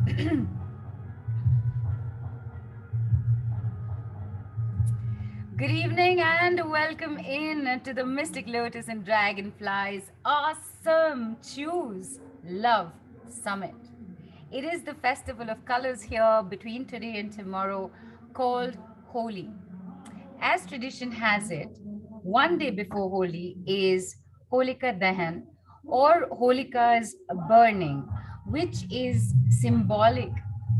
Good evening and welcome in to the Mystic Lotus and Dragonflies Awesome Choose Love Summit. It is the festival of colors here between today and tomorrow called Holi. As tradition has it, one day before Holi is Holika Dahan or Holika's burning, which is symbolic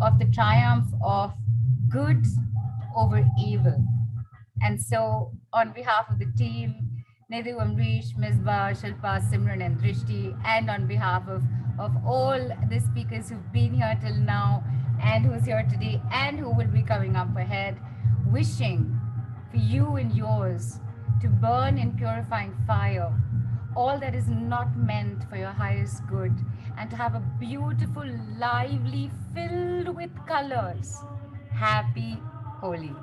of the triumph of good over evil. And so, on behalf of the team, Nidhu, Amrish, Misbah, Shilpa, Simran, and Drishti, and on behalf of all the speakers who've been here till now, and who's here today, and who will be coming up ahead, wishing for you and yours to burn in purifying fire all that is not meant for your highest good, and to have a beautiful, lively, filled with colors, happy Holi.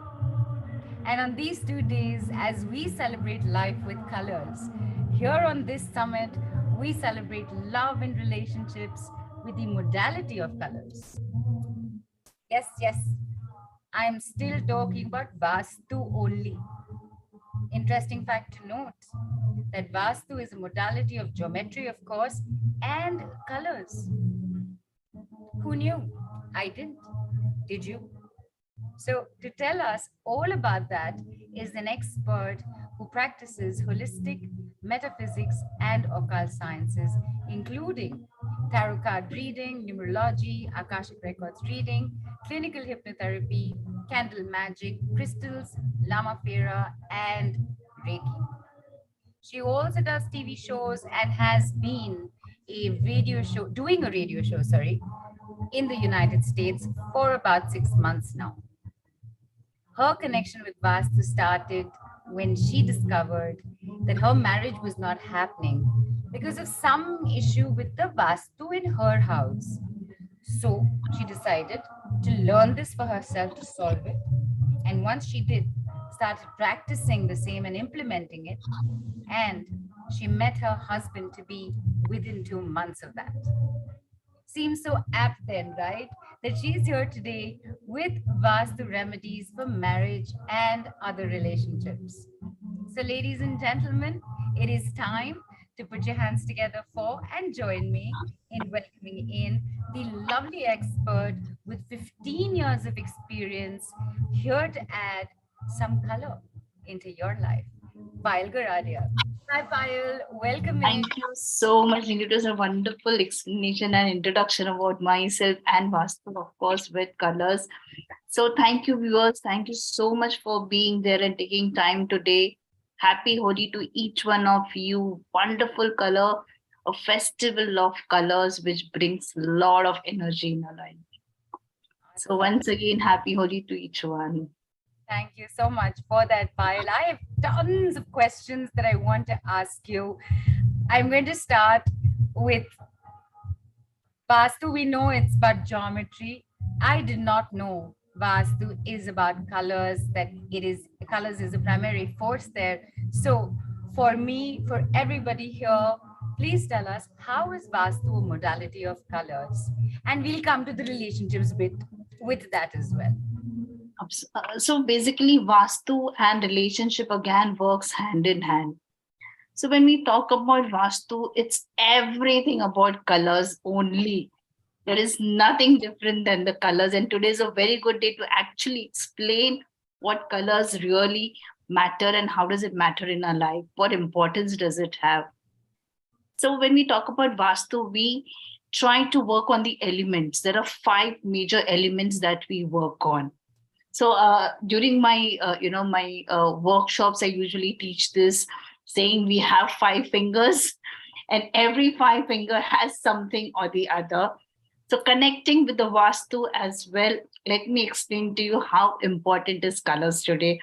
And on these 2 days, as we celebrate life with colors, here on this summit, we celebrate love and relationships with the modality of colors. Yes, yes, I'm still talking about Vastu only. Interesting fact to note that Vastu is a modality of geometry, of course, and colors. Who knew? I didn't. Did you? So, to tell us all about that is an expert who practices holistic metaphysics and occult sciences, including tarot card reading, numerology, Akashic records reading, clinical hypnotherapy, candle magic, crystals, Lama Fera, and Reiki. She also does TV shows and has been doing a radio show, sorry, in the United States for about 6 months now. Her connection with Vastu started when she discovered that her marriage was not happening because of some issue with the Vastu in her house. So she decided to learn this for herself to solve it. And once she did, started practicing the same and implementing it. And she met her husband to be within 2 months of that. Seems so apt then, right? That she's here today with Vastu Remedies for marriage and other relationships. So, ladies and gentlemen, it is time to put your hands together for and join me in welcoming in the lovely expert with 15 years of experience here to add some color into your life. Payal Goradia. Hi, Payal. Welcome in. Thank you so much, Nidhi. It was a wonderful explanation and introduction about myself and Vastu, of course, with colors. So thank you, viewers. Thank you so much for being there and taking time today. Happy Holi to each one of you. Wonderful color, a festival of colors which brings a lot of energy in our life. So once again, happy Holi to each one. Thank you so much for that, Payal. I have tons of questions that I want to ask you. I'm going to start with Vastu. We know it's about geometry. I did not know Vastu is about colors, that it is colors is a primary force there. So for me, for everybody here, please tell us, how is Vastu a modality of colors? And we'll come to the relationships with that as well. So basically, Vastu and relationship again works hand in hand. So when we talk about Vastu, it's everything about colors only. There is nothing different than the colors. And today is a very good day to actually explain what colors really matter and how does it matter in our life? What importance does it have? So when we talk about Vastu, we try to work on the elements. There are 5 major elements that we work on. So during my workshops, I usually teach this, saying we have 5 fingers and every 5 finger has something or the other. So connecting with the Vastu as well, let me explain to you how important is colors today.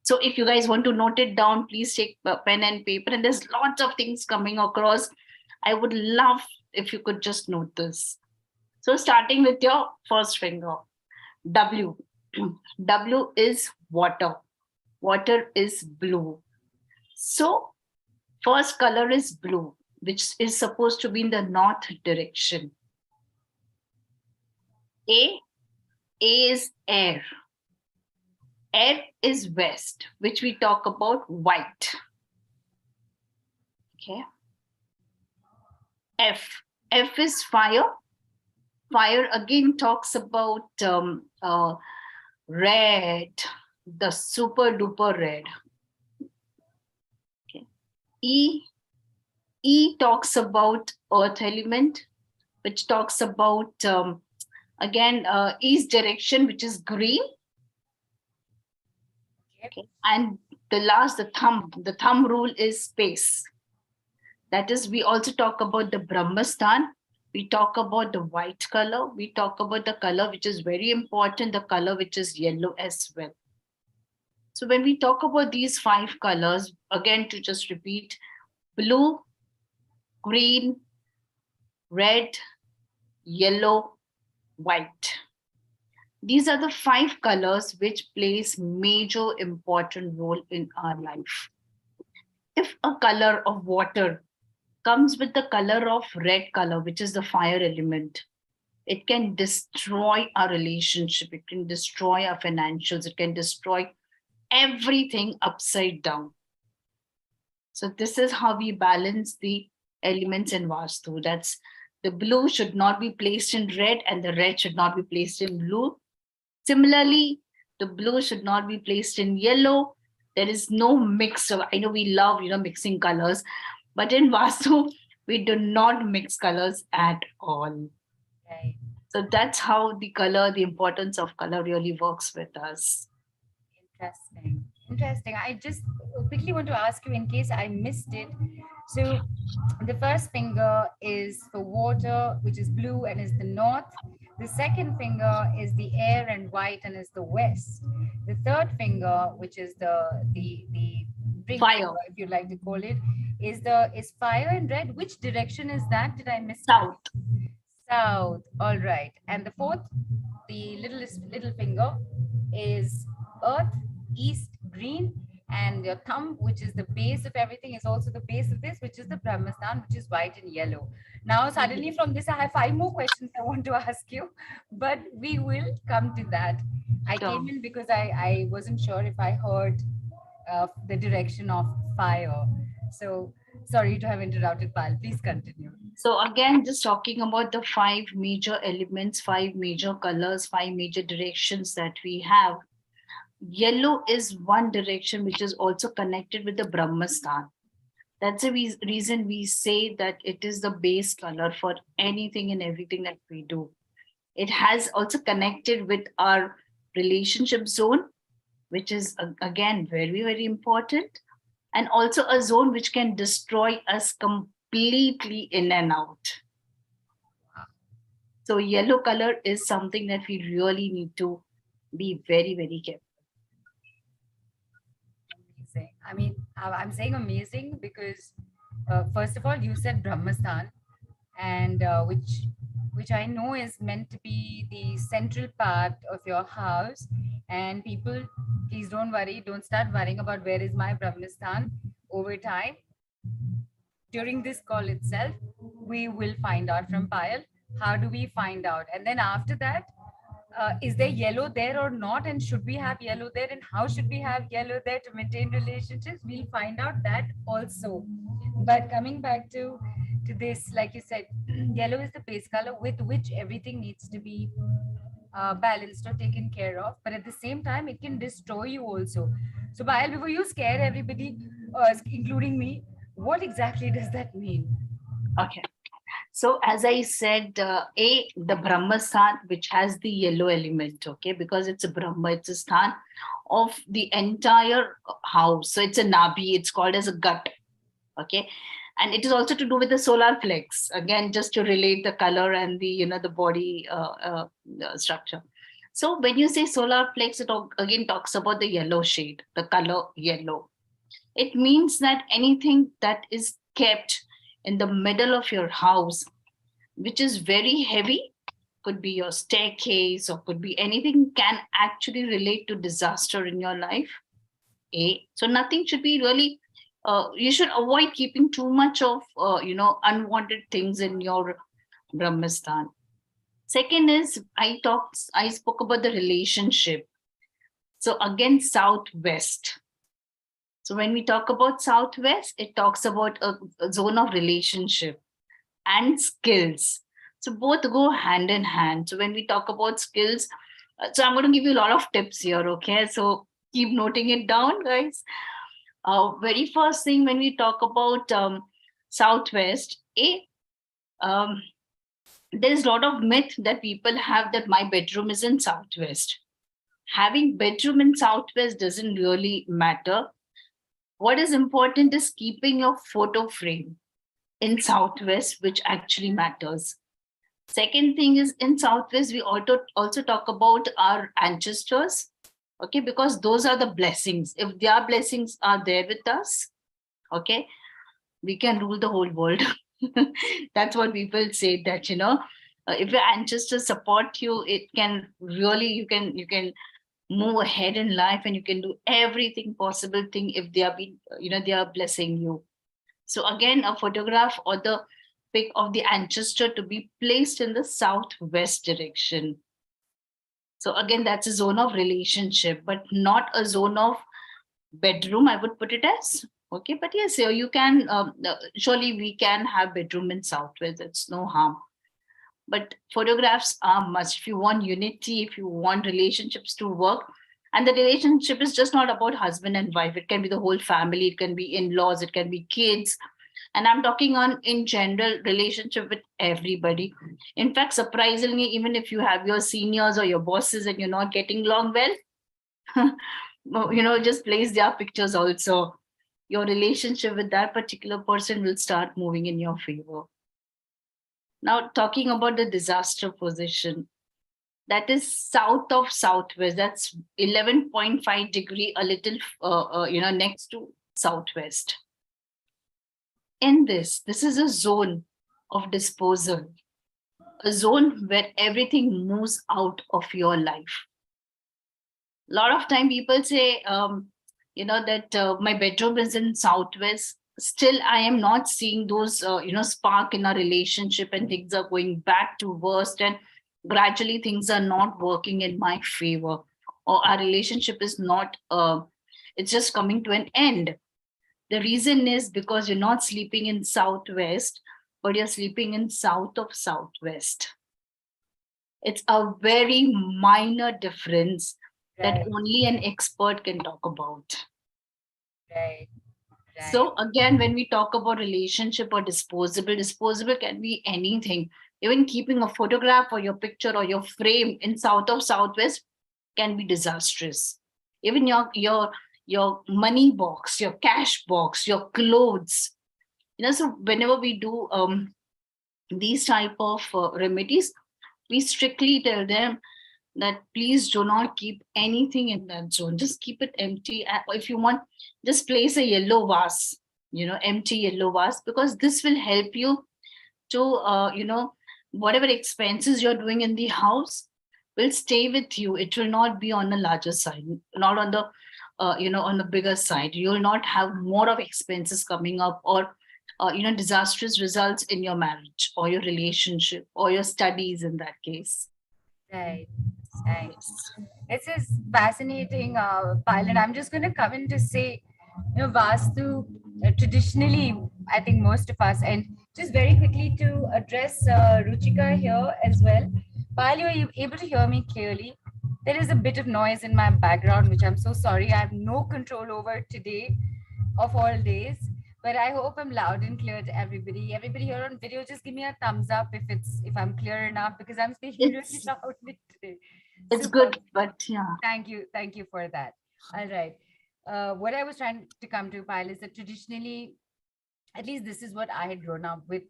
So if you guys want to note it down, please take pen and paper. And there's lots of things coming across. I would love if you could just note this. So starting with your first finger, W. W is water. Water is blue. So first color is blue, which is supposed to be in the north direction. A. A is air. Air is west, which we talk about white. Okay. F. F is fire. Fire again talks about red, the super duper red. Okay. E. E talks about earth element, which talks about again east direction, which is green. Okay. And the last, the thumb rule is space. That is, we also talk about the Brahmastan. We talk about the white color. We talk about the color which is very important, the color which is yellow as well. So when we talk about these 5 colors, again to just repeat, blue, green, red, yellow, white. These are the 5 colors which plays major important role in our life. If a color of water comes with the color of red color, which is the fire element, it can destroy our relationship, it can destroy our financials, it can destroy everything upside down. So this is how we balance the elements in Vastu. That's the blue should not be placed in red and the red should not be placed in blue. Similarly, the blue should not be placed in yellow. There is no mix. So I know we love, mixing colors, but in Vastu, we do not mix colors at all. Right. So that's how the color, the importance of color really works with us. Interesting. Interesting. I just quickly want to ask you in case I missed it. So the first finger is for water, which is blue and is the north. The second finger is the air and white and is the west. The third finger, which is the ring Fire. finger, if you like to call it, is fire and red. Which direction is that? Did I miss South. it? South. All right. And the fourth, the little finger, is earth, east, green, and your thumb, which is the base of everything, is also the base of this, which is the Brahmastan, which is white and yellow. Now, suddenly from this, I have 5 more questions I want to ask you, but we will come to that. I came in because I wasn't sure if I heard the direction of fire. So sorry to have interrupted, Pal. Please continue. So again, just talking about the 5 major elements, 5 major colors, 5 major directions that we have. Yellow is one direction which is also connected with the Brahmastan. That's the reason we say that it is the base color for anything and everything that we do. It has also connected with our relationship zone, which is again very, very important. And also a zone which can destroy us completely in and out. So yellow color is something that we really need to be very, very careful. Amazing. I mean, I'm saying amazing because first of all, you said Brahmastan, and which I know is meant to be the central part of your house. And people, please don't worry, don't start worrying about where is my Brahmastan. Over time, during this call itself, we will find out from Payal. How do we find out? And then after that, is there yellow there or not? And should we have yellow there? And how should we have yellow there to maintain relationships? We'll find out that also. But coming back to this, like you said, yellow is the base color with which everything needs to be balanced or taken care of. But at the same time, it can destroy you also. So, Payal, before you scare everybody, including me, what exactly does that mean? Okay. So as I said, the Brahmastan, which has the yellow element, okay, because it's a Brahma, it's a stan of the entire house. So it's a Nabi, it's called as a gut, okay. And it is also to do with the solar plex, again, just to relate the color and the, the body structure. So when you say solar plex, it again talks about the yellow shade, the color yellow. It means that anything that is kept in the middle of your house, which is very heavy, could be your staircase or could be anything, can actually relate to disaster in your life. So nothing should be really, you should avoid keeping too much of, unwanted things in your Brahmastan. Second is I spoke about the relationship. So again, southwest. So when we talk about southwest, it talks about a zone of relationship and skills. So both go hand in hand. So when we talk about skills, so I'm going to give you a lot of tips here. Okay, so keep noting it down, guys. Very first thing when we talk about southwest, um, there's a lot of myth that people have that my bedroom is in southwest. Having bedroom in southwest doesn't really matter. What is important is keeping your photo frame in southwest, which actually matters. Second thing is in southwest we also talk about our ancestors, okay, because those are the blessings. If their blessings are there with us, okay, we can rule the whole world. That's what people say, that if your ancestors support you, it can really, you can move ahead in life, and you can do everything possible thing if they are being, they are blessing you. So again, a photograph or the pic of the ancestor to be placed in the southwest direction. So again, that's a zone of relationship, but not a zone of bedroom, I would put it as. Okay, but yes, so you can, surely we can have bedroom in southwest, it's no harm. But photographs are must if you want unity, if you want relationships to work. And the relationship is just not about husband and wife, it can be the whole family, it can be in-laws, it can be kids. And I'm talking on in general relationship with everybody. In fact, surprisingly, even if you have your seniors or your bosses and you're not getting along well, just place their pictures also. Your relationship with that particular person will start moving in your favor. Now, talking about the disaster position, that is south of southwest. That's 11.5 degree, a little, next to southwest. In this is a zone of disposal, a zone where everything moves out of your life. A lot of time people say, that my bedroom is in southwest. Still, I am not seeing those, spark in our relationship, and things are going back to worst, and gradually things are not working in my favor, or our relationship is not, it's just coming to an end. The reason is because you're not sleeping in southwest, but you're sleeping in south of southwest. It's a very minor difference that Right, only an expert can talk about. right, right, So again, when we talk about relationship or disposable can be anything. Even keeping a photograph or your picture or your frame in south of southwest can be disastrous. Even your money box, your cash box, your clothes. So whenever we do these type of remedies, we strictly tell them that please do not keep anything in that zone. Just keep it empty. If you want, just place a yellow vase, empty yellow vase, because this will help you to, whatever expenses you're doing in the house will stay with you. It will not be on the larger side, not on the, on the bigger side. You will not have more of expenses coming up, or, disastrous results in your marriage or your relationship or your studies in that case. right, right. Yes. This is fascinating, Pilot. I'm just going to come in to say, Vastu, traditionally, I think most of us, and just very quickly to address Ruchika here as well. Payal, are you able to hear me clearly? There is a bit of noise in my background, which I'm so sorry. I have no control over today of all days. But I hope I'm loud and clear to everybody. Everybody here on video, just give me a thumbs up if I'm clear enough, because I'm speaking really it's loudly today. it's Super. good, but yeah. Thank you for that. All right. What I was trying to come to, Pile, is that traditionally, at least this is what I had grown up with,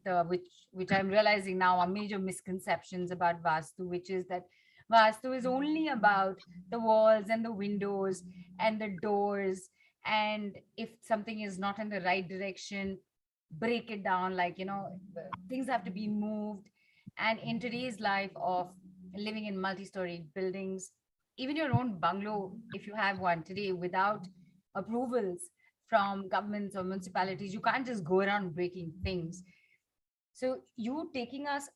which I'm realizing now are major misconceptions about Vastu, which is that Vastu is only about the walls and the windows and the doors, and if something is not in the right direction, break it down. Like, things have to be moved. And in today's life of living in multi-story buildings, even your own bungalow, if you have one today, without approvals from governments or municipalities, you can't just go around breaking things. So you taking us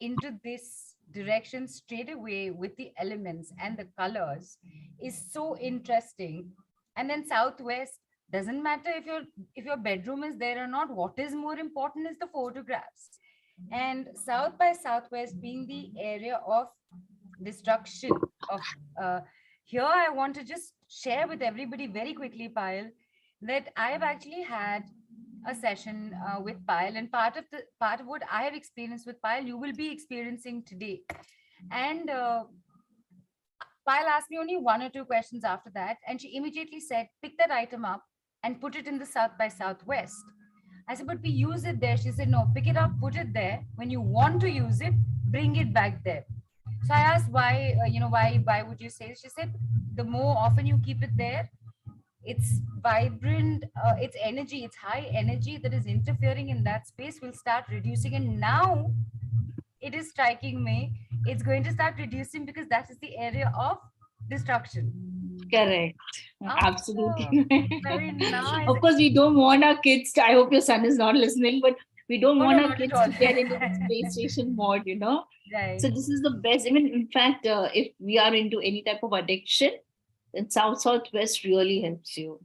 into this direction straight away with the elements and the colors is so interesting. And then southwest, doesn't matter if your bedroom is there or not, what is more important is the photographs. And south by southwest being the area of destruction of uh, here I want to just share with everybody very quickly, Payal, that I have actually had a session with Payal, and part of what I have experienced with Payal, you will be experiencing today. And Payal asked me only one or two questions after that, and she immediately said, "Pick that item up and put it in the south by southwest." I said, "But we use it there." She said, "No, pick it up, put it there. When you want to use it, bring it back there." So I asked why, why would you say? She said, the more often you keep it there, it's vibrant, it's energy, it's high energy that is interfering in that space will start reducing. And now it is striking me, it's going to start reducing because that is the area of destruction. Correct. Oh, Absolutely. very nice. Of course, we don't want our kids to, I hope your son is not listening, but we don't Oh, no, want our not at kids all. to get into the space station mode, you know. Right. So this is the best. Even in fact, if we are into any type of addiction, then South Southwest really helps you.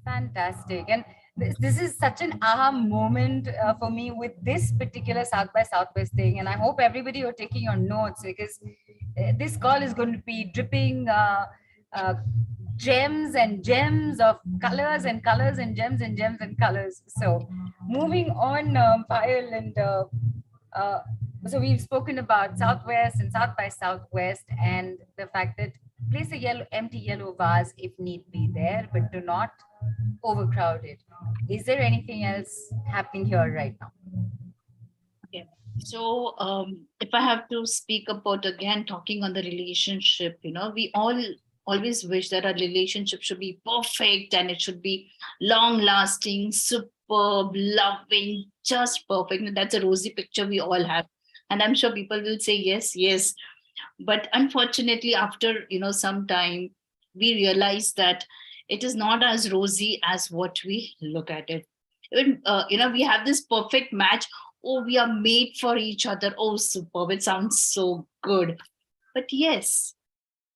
Fantastic. And this is such an aha moment for me with this particular South by Southwest thing. And I hope everybody are taking your notes, because this call is going to be dripping uh, gems and gems of colors and colors and gems and gems and colors. So moving on, Payal, and uh, so we've spoken about Southwest and South by Southwest, and the fact that place a empty yellow vase if need be there, but do not overcrowd it. Is there anything else happening here right now? Okay. So if I have to speak about again talking on the relationship, you know, we all always wish that our relationship should be perfect and it should be long lasting, superb, loving, just perfect. And that's a rosy picture we all have. And I'm sure people will say yes, yes. But unfortunately, after some time, we realize that it is not as rosy as what we look at it. Even we have this perfect match. Oh, we are made for each other. Oh, superb. It sounds so good. But yes,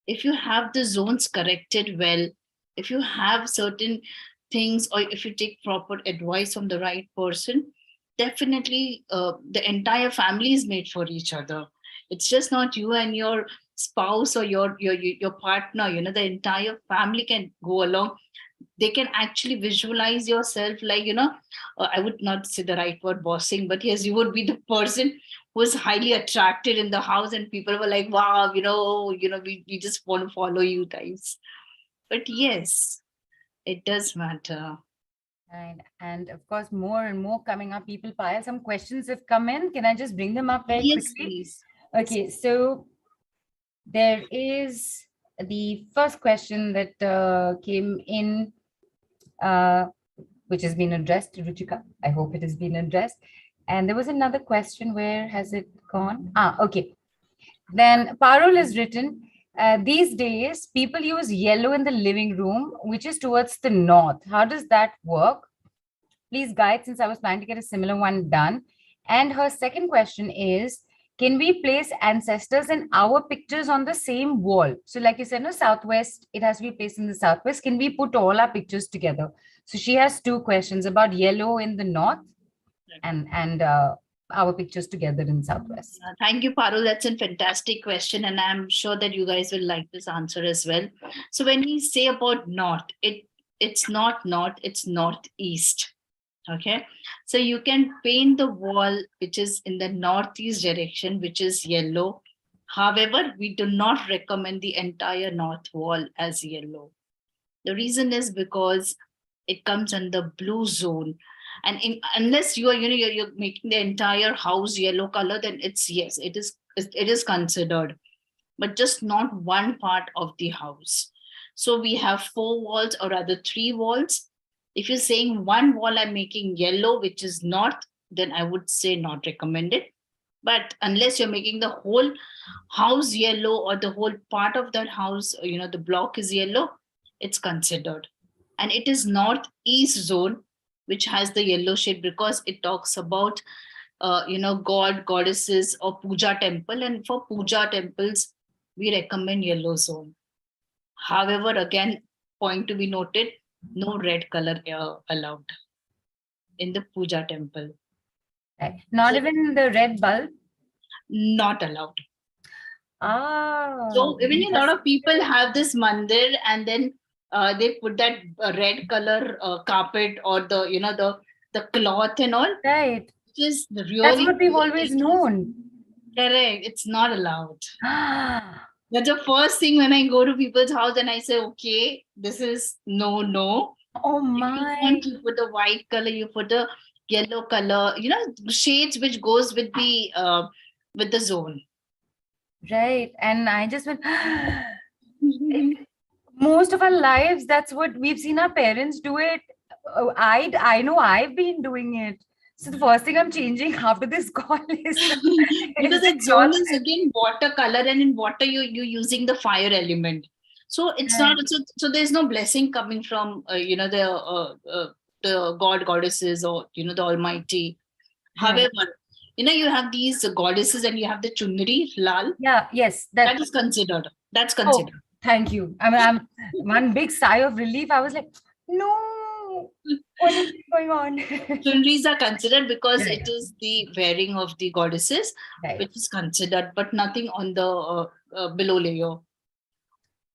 if you have the zones corrected well, if you have certain things, or if you take proper advice from the right person, definitely the entire family is made for each other. It's just not you and your spouse or your partner. The entire family can go along. They can actually visualize yourself like, I would not say the right word bossing, but yes, you would be the person who is highly attracted in the house, and people were like, wow, we just want to follow you guys. But yes, it does matter. And of course, more and more coming up. People, Pile, some questions have come in. Can I just bring them up very Yes, quickly? please. Okay, so there is the first question that came in, which has been addressed to Ruchika. I hope it has been addressed. And there was another question. Where has it gone? Okay. Then Parul has written, these days people use yellow in the living room, which is towards the north. How does that work? Please guide, since I was planning to get a similar one done. And her second question is, can we place ancestors and our pictures on the same wall? So like you said, no, southwest, it has to be placed in the southwest. Can we put all our pictures together? So she has two questions about yellow in the north and our pictures together in southwest. Thank you, Parul. That's a fantastic question, and I'm sure that you guys will like this answer as well. So when we say about north, it's not north, it's northeast. Okay, so you can paint the wall which is in the northeast direction, which is yellow. However, we do not recommend the entire north wall as yellow. The reason is because it comes under blue zone, and unless you are you're making the entire house yellow color, then it's, yes, it is considered, but just not one part of the house. So we have four walls, or rather three walls. If you're saying one wall I'm making yellow, which is north, then I would say not recommended. But unless you're making the whole house yellow, or the whole part of that house, the block is yellow, it's considered. And it is northeast zone which has the yellow shade, because it talks about god, goddesses or puja temple. And for puja temples, we recommend yellow zone. However, again, point to be noted, no red color allowed in the puja temple. Right. Not So, even the red bulb. not allowed. Ah, So even a lot of people interesting. have this mandir, and then they put that red color carpet or the cloth and all, Right. which is That's really what we've always known. correct. It's not allowed. Ah, That's the first thing when I go to people's house and I say, okay, this is no. oh If you my. want, you put a white color, you put a yellow color, shades which goes with the zone. Right. And I just went, most of our lives, that's what we've seen our parents do it. I know I've been doing it. So the first thing I'm changing after this call is Because the that zone cloth. is again water color, and in water you using the fire element, so it's not Right. so there's no blessing coming from the god goddesses or the almighty. Right. However, you have these goddesses and you have the chunri lal, Yeah. Yes. that is considered, that's Oh, considered. thank you. I mean, I'm one big sigh of relief. I was like, no, what is going on? Chunris are considered because Right. it is the wearing of the goddesses, Right. which is considered, but nothing on the below layer.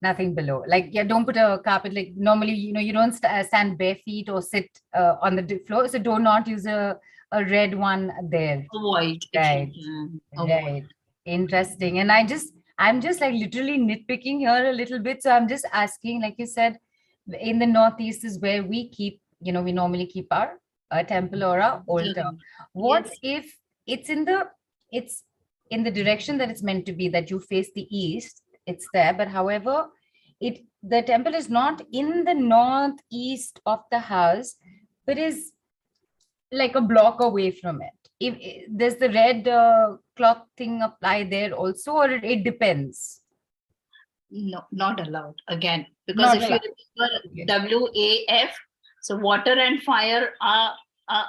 Nothing below. Like, yeah, don't put a carpet. Like, normally, you don't stand bare feet or sit on the floor. So, do not use a red one there. Avoid if you Right. can. Avoid. Right. Interesting. And I'm just like literally nitpicking here a little bit. So, I'm just asking, like you said, in the Northeast is where we keep, we normally keep our temple or our altar. What Yes. if it's it's in the direction that it's meant to be, that you face the east, it's there, but however, the temple is not in the northeast of the house, but is like a block away from it. If does the red cloth thing apply there also, or it depends? No, not allowed again. Because Not if you allowed. remember WAF, so water and fire are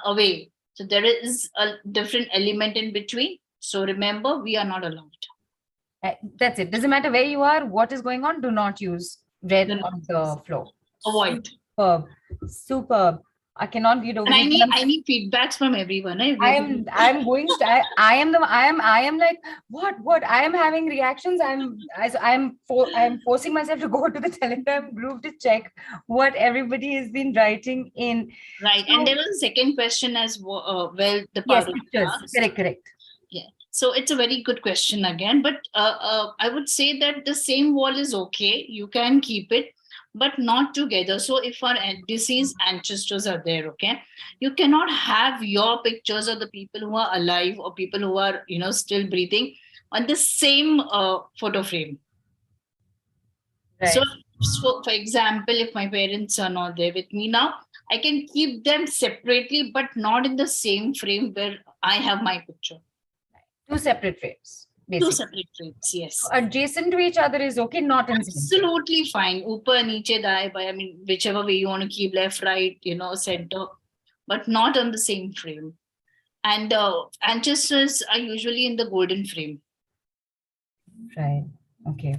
away. So there is a different element in between. So remember, we are not allowed. That's it. Doesn't matter where you are, what is going on, do not use red Then on the floor. avoid. Superb. Superb. I cannot get over And this. I need feedbacks from everyone. I really. I'm going to I am like what I am having reactions. I'm forcing myself to go to the Telegram group to check what everybody has been writing in. Right. And So, there was a second question as well, the yes, Parul pictures. asked. Correct. Yeah. So it's a very good question again, but I would say that the same wall is okay. You can keep it, but not together. So if our deceased ancestors are there, okay, you cannot have your pictures of the people who are alive or people who are, still breathing on the same photo frame. So, Right. for example, if my parents are not there with me now, I can keep them separately, but not in the same frame where I have my picture. Two separate frames, Two basically. separate frames, yes. Adjacent to each other is okay, not in same frame. Absolutely fine. Upar, niche, dai, bai. I mean, whichever way you want to keep, left, right, center, but not on the same frame. And ancestors are usually in the golden frame. Right. Okay.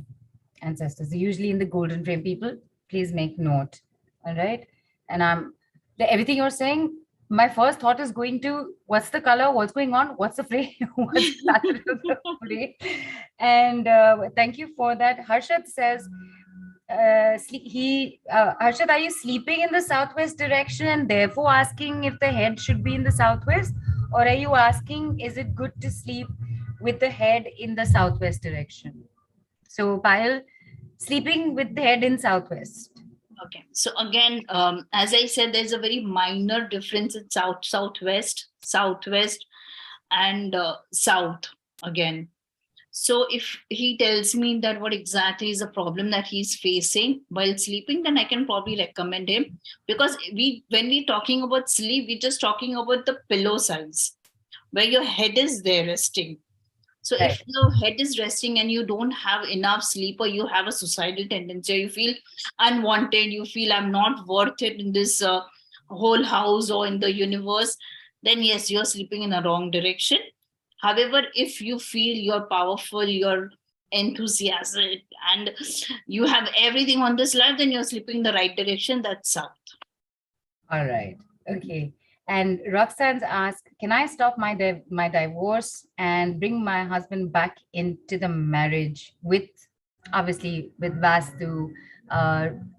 Ancestors are usually in the golden frame. People, please make note. All right. And everything you're saying, my first thought is going to what's the color, what's going on, what's the frame, what's the pattern of the frame. And thank you for that. Harshad says, Harshad, are you sleeping in the southwest direction and therefore asking if the head should be in the southwest? Or are you asking, is it good to sleep with the head in the southwest direction? So, Payal, sleeping with the head in southwest. Okay. So again, as I said, there's a very minor difference in southwest, and south again. So if he tells me that what exactly is the problem that he's facing while sleeping, then I can probably recommend him, because when we're talking about sleep, we're just talking about the pillow size where your head is there resting. So Right. if your head is resting and you don't have enough sleep, or you have a suicidal tendency, or you feel unwanted, you feel I'm not worth it in this whole house or in the universe, then yes, you're sleeping in the wrong direction. However, if you feel you're powerful, you're enthusiastic, and you have everything on this life, then you're sleeping in the right direction. That's south. All right. Okay. And Roxanne's asked, can I stop my divorce and bring my husband back into the marriage with, obviously, with Vastu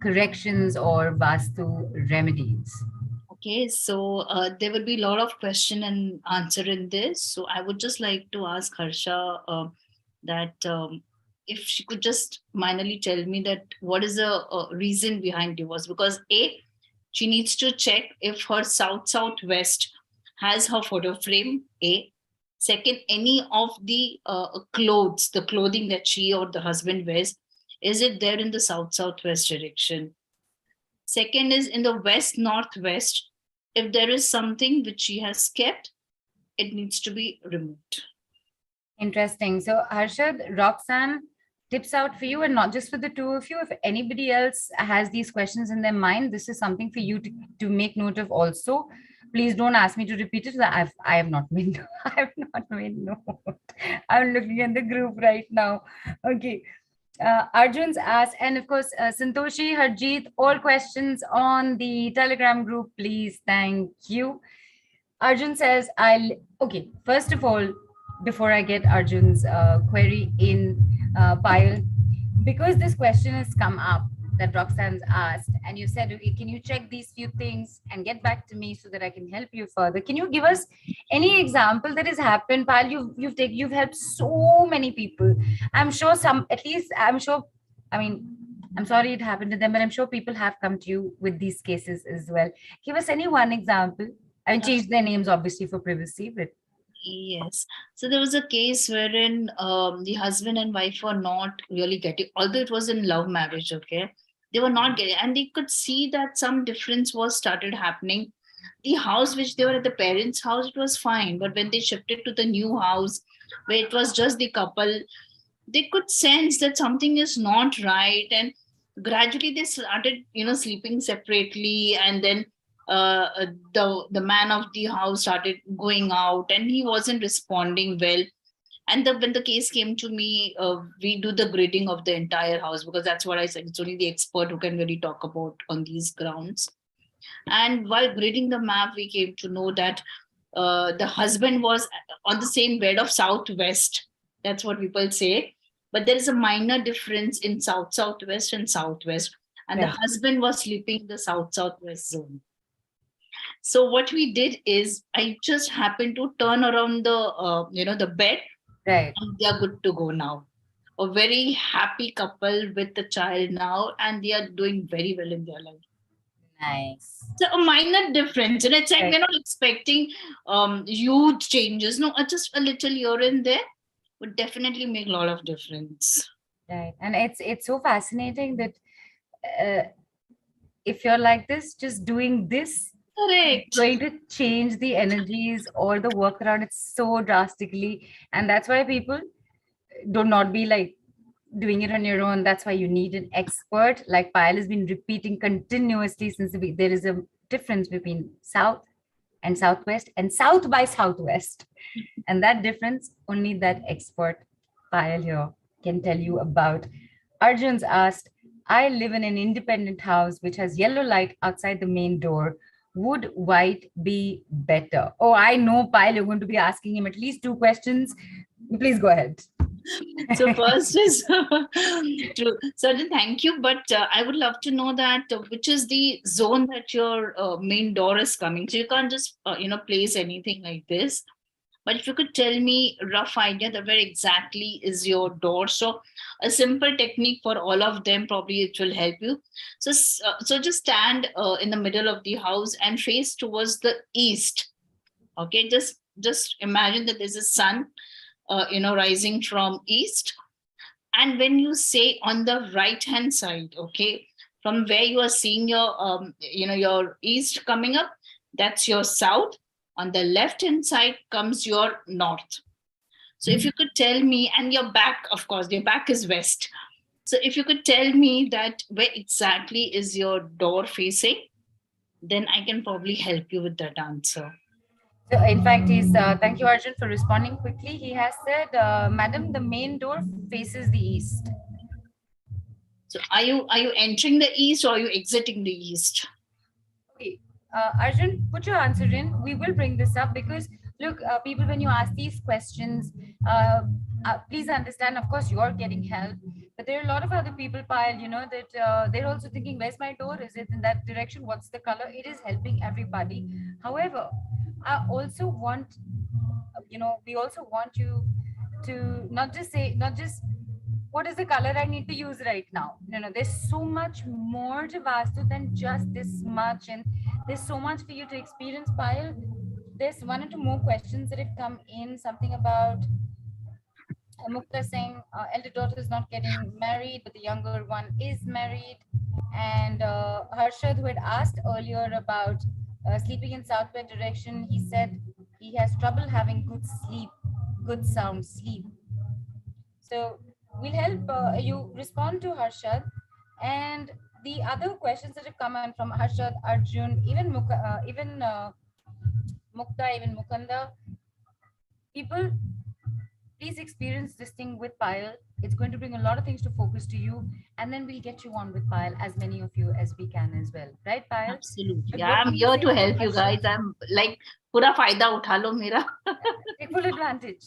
corrections or Vastu remedies? Okay, so there will be a lot of question and answer in this. So I would just like to ask Harsha that if she could just minorly tell me that what is the reason behind divorce? Because A, she needs to check if her south southwest has her photo frame. A, second, any of the clothes, the clothing that she or the husband wears, is it there in the south southwest direction? Second is in the west northwest. If there is something which she has kept, it needs to be removed. Interesting. So, Harshad, Roxanne, tips out for you, and not just for the two of you. If anybody else has these questions in their mind, this is something for you to make note of also. Please don't ask me to repeat it. I have not made I have not made note. I'm looking at the group right now. Okay. Arjun's asked, and of course, Santoshi, Harjeet, all questions on the Telegram group, please. Thank you. Arjun says, okay, first of all, before I get Arjun's query in, Payal, because this question has come up that Roxanne's asked, and you said, okay, can you check these few things and get back to me so that I can help you further? Can you give us any example that has happened, Payal? You've helped so many people. I'm sure I mean, I'm sorry it happened to them, but I'm sure people have come to you with these cases as well. Give us any one example. I mean, change their names obviously for privacy, but Yes. So there was a case wherein the husband and wife were not really getting, although it was in love marriage, okay, they were not getting, and they could see that some difference was started happening. The house which they were at, the parents' house, it was fine, but when they shifted to the new house where it was just the couple, they could sense that something is not right, and gradually they started, sleeping separately, and then the man of the house started going out, and he wasn't responding well. And when the case came to me, we do the grading of the entire house, because that's what I said, it's only the expert who can really talk about on these grounds. And while grading the map, we came to know that the husband was on the same bed of southwest. That's what people say. But there is a minor difference in south southwest and southwest. And the right, husband was sleeping in the south southwest zone. So what we did is, I just happened to turn around the bed, right. and they are good to go now. A very happy couple with a child now, and they are doing very well in their life. Nice. So a minor difference, and it's like Right. we're not expecting huge changes. No, just a little here and there would definitely make a lot of difference. Right. And it's so fascinating that uh, if you're like this, just doing this is Correct. going to change the energies or the work around it so drastically. And that's why people do not be like doing it on your own. That's why you need an expert. Like Payal has been repeating continuously since there is a difference between South and Southwest and South by Southwest. And that difference, only that expert Payal here can tell you about. Arjun's asked, I live in an independent house which has yellow light outside the main door. Would white be better? Oh, I know, Payal, you're going to be asking him at least two questions. Please go ahead. So first is true. Certain, thank you. But I would love to know that which is the zone that your main door is coming. So you can't just place anything like this. But if you could tell me rough idea that where exactly is your door. So a simple technique for all of them, probably it will help you. So just stand in the middle of the house and face towards the east. Okay, just imagine that there's a sun, rising from east. And when you say on the right hand side, okay, from where you are seeing your east coming up, that's your south. On the left hand side comes your north. So if you could tell me, and your back, of course, your back is west. So if you could tell me that where exactly is your door facing, then I can probably help you with that answer. So, in fact, he's thank you, Arjun, for responding quickly. He has said, "Madam, the main door faces the east." So are you entering the east or are you exiting the east? Okay, Arjun, put your answer in. We will bring this up because look, people, when you ask these questions, uh, please understand. Of course, you're getting help, but there are a lot of other people, Payal. You know that they're also thinking, "Where's my door? Is it in that direction? What's the color?" It is helping everybody. However, I also want, we also want you to not just say, not just what is the color I need to use right now. No, there's so much more to Vastu than just this much, and there's so much for you to experience, Payal. There's one or two more questions that have come in. Something about Mukta saying elder daughter is not getting married, but the younger one is married. And Harshad, who had asked earlier about sleeping in southwest direction, he said he has trouble having good sleep, good sound sleep. So we'll help you respond to Harshad. And the other questions that have come in from Harshad, Arjun, even Mukta, even Mukanda, people, please experience this thing with Payal. It's going to bring a lot of things to focus to you, and then we'll get you on with Payal, as many of you as we can as well. Right, Payal? Absolutely. But what I'm were you here to saying to help you Harshad? guys. I'm like, pura fayda utha lo mera. Take full advantage.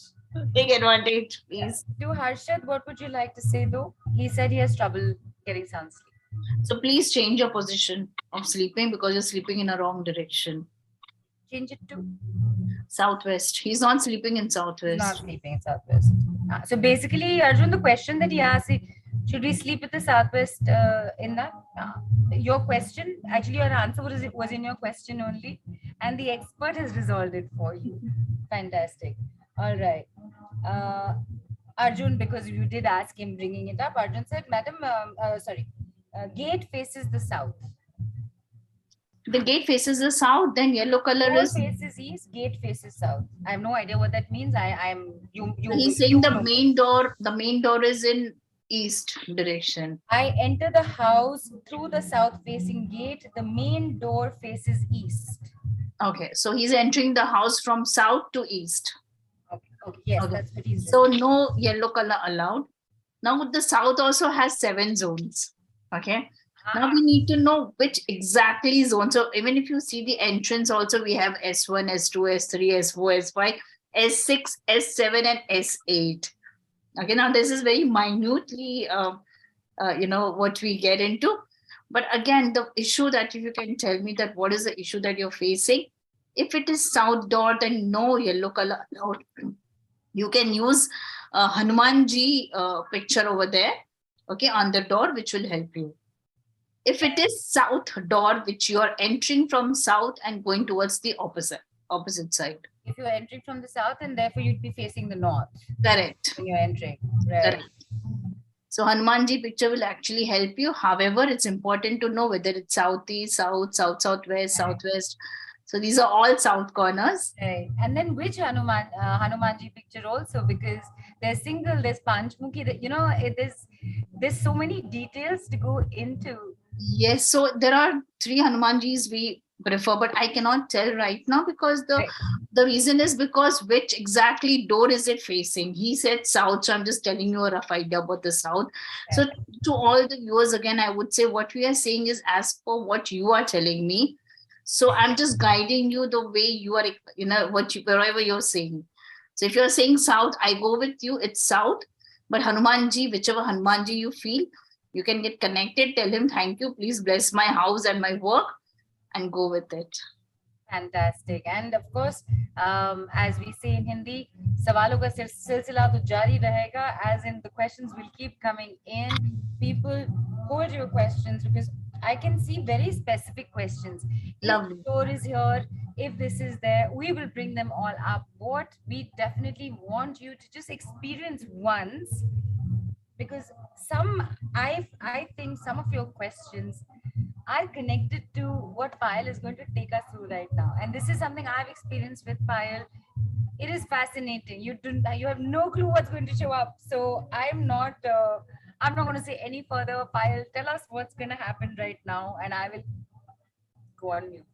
Take advantage, Yeah. please. To Harshad, what would you like to say though? He said he has trouble getting sound sleep. So please change your position of sleeping because you're sleeping in a wrong direction. Change it to Southwest. He's not sleeping in he's not southwest. sleeping in southwest. So basically, Arjun, the question that he asked, should we sleep with the southwest in that? Your question, actually, your answer was in your question only, and the expert has resolved it for you. Fantastic. All right. Uh, Arjun, because you did ask him bringing it up, Arjun said, Madam, sorry, gate faces the south. The gate faces the south, then yellow color Door is. faces east, gate faces south. I have no idea what that means. I'm you He's you saying you the know main best. door, the main door is in east direction. I enter the house through the south facing gate. The main door faces east. Okay, so he's entering the house from south to east. Okay, okay, yes, Okay, that's what he said. so no yellow color allowed. Now the south also has 7 zones. Okay. Now Ah, we need to know which exactly zone. So even if you see the entrance, also we have S1, S2, S3, S4, S5, S6, S7, and S8. Okay. Now this is very minutely, what we get into. But again, the issue that if you can tell me that what is the issue that you're facing, if it is south door, then no yellow color allowed. You can use Hanumanji picture over there, okay, on the door, which will help you. If it is south door, which you are entering from south and going towards the opposite side. if you're entering from the south, and therefore you'd be facing the north Correct. when you're entering. Right. Correct. So Hanumanji picture will actually help you. However, it's important to know whether it's southeast, southwest, Right. southwest. So these are all south corners. Right. And then which Hanumanji picture also, because there's single, there's Panchmukhi, there's so many details to go into. Yes, so there are 3 Hanumanjis we prefer, but I cannot tell right now because the Right. the reason is because which exactly door is it facing? He said south, so I'm just telling you a rough idea about the south. So Right. to all the viewers, again, I would say what we are saying is as per what you are telling me. So I'm just guiding you the way you are, wherever you're saying. So if you're saying south, I go with you. It's south, but Hanumanji, whichever Hanumanji you feel, you can get connected, tell him thank you, please bless my house and my work, and go with it. Fantastic. And of course, as we say in Hindi, सवालों का सिलसिला तो जारी रहेगा, as in the questions will keep coming in. People, hold your questions because I can see very specific questions. If the Lovely. door is here, if this is there, we will bring them all up. What we definitely want you to just experience once, because I think some of your questions are connected to what Payal is going to take us through right now. And this is something I've experienced with Payal. It is fascinating. You have no clue what's going to show up. So I'm not going to say any further. Payal, tell us what's going to happen right now, and I will go on mute.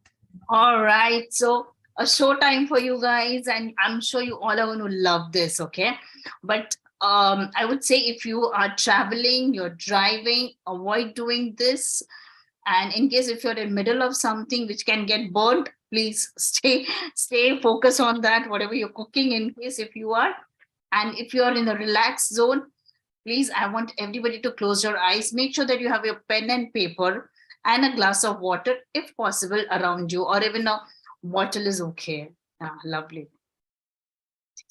All right. So a show time for you guys, and I'm sure you all are going to love this. Okay, but I would say if you are traveling, you're driving, avoid doing this. And in case if you're in middle of something which can get burnt, please stay focused on that, whatever you're cooking, in case if you are. And if you're in the relaxed zone, please, I want everybody to close your eyes. Make sure that you have your pen and paper and a glass of water, if possible, around you, or even a bottle is okay. Ah, lovely.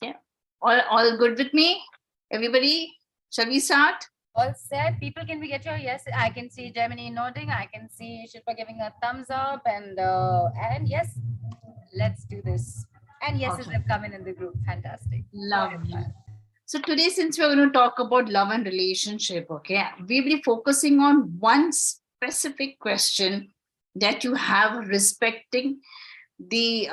Yeah. All good with me? Everybody, shall we start? All set. People, can we get your yes? I can see Gemini nodding. I can see Shilpa giving a thumbs up, and yes, let's do this. And yeses Okay. have come in the group. Fantastic. Go ahead, Lovely. Payal. So today, since we're going to talk about love and relationship, okay, we'll be focusing on one specific question that you have respecting the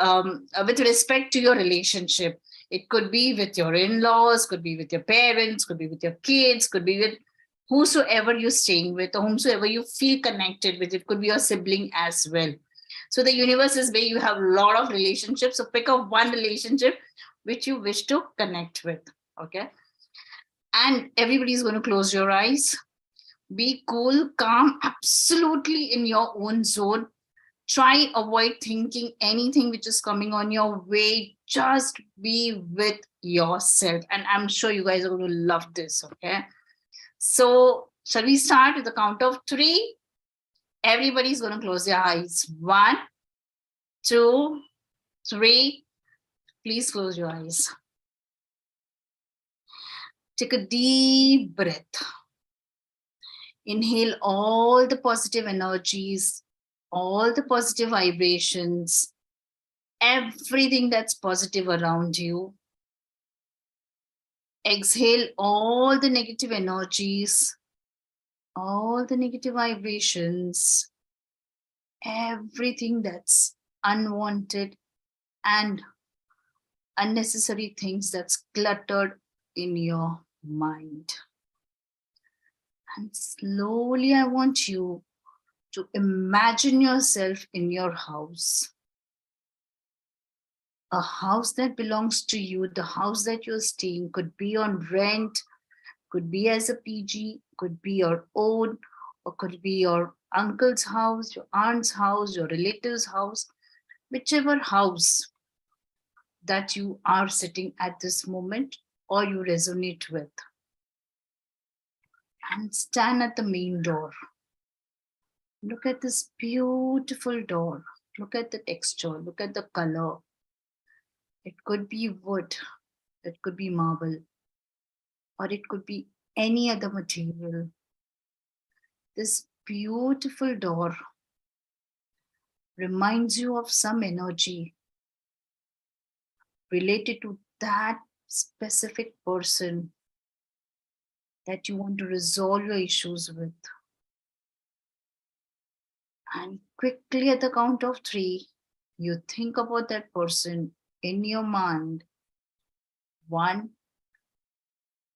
with respect to your relationship. It could be with your in-laws, could be with your parents, could be with your kids, could be with whosoever you're staying with, or whomsoever you feel connected with. It could be your sibling as well. So the universe is where you have a lot of relationships. So pick up one relationship which you wish to connect with. Okay. And everybody's going to close your eyes. Be cool, calm, absolutely in your own zone. Try avoid thinking anything which is coming on your way. Just be with yourself. And I'm sure you guys are going to love this. Okay. So shall we start with the count of three? Everybody's going to close their eyes. 1, 2, 3. Please close your eyes. Take a deep breath. Inhale all the positive energies, all the positive vibrations, everything that's positive around you. Exhale all the negative energies, all the negative vibrations, everything that's unwanted and unnecessary things that's cluttered in your mind. And slowly, I want you to imagine yourself in your house. A house that belongs to you, the house that you're staying, could be on rent, could be as a PG, could be your own, or could be your uncle's house, your aunt's house, your relative's house, whichever house that you are sitting at this moment or you resonate with. And stand at the main door. Look at this beautiful door. Look at the texture. Look at the color. It could be wood. It could be marble. Or it could be any other material. This beautiful door reminds you of some energy related to that specific person that you want to resolve your issues with. And quickly at the count of 3, you think about that person in your mind. 1,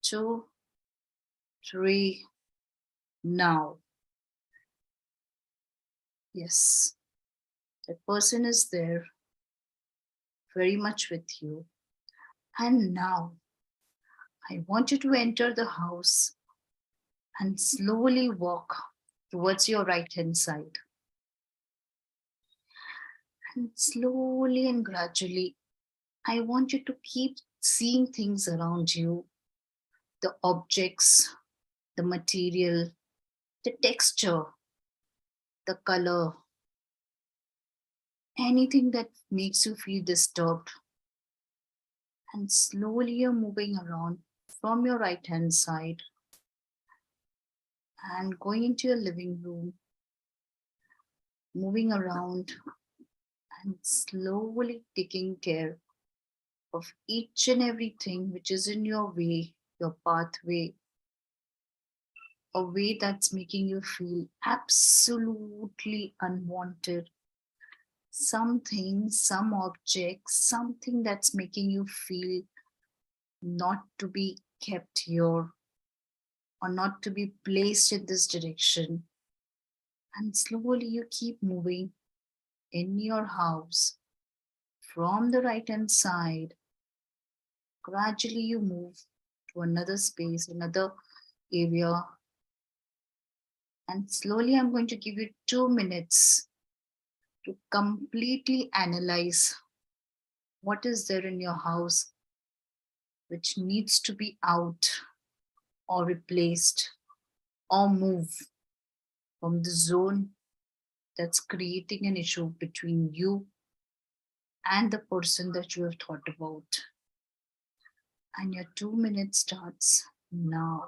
2, 3. Now. Yes, that person is there, very much with you. And now, I want you to enter the house and slowly walk towards your right hand side. And slowly and gradually, I want you to keep seeing things around you, the objects, the material, the texture, the color, anything that makes you feel disturbed. And slowly you're moving around from your right hand side and going into your living room, moving around and slowly taking care of each and everything which is in your way, your pathway, a way that's making you feel absolutely unwanted. Something, some object, something that's making you feel not to be kept here or not to be placed in this direction. And slowly you keep moving in your house From the right hand side, gradually you move to another space, another area. And slowly I'm going to give you 2 minutes to completely analyze what is there in your house which needs to be out or replaced or move from the zone that's creating an issue between you and the person that you have thought about. And your 2 minutes starts now.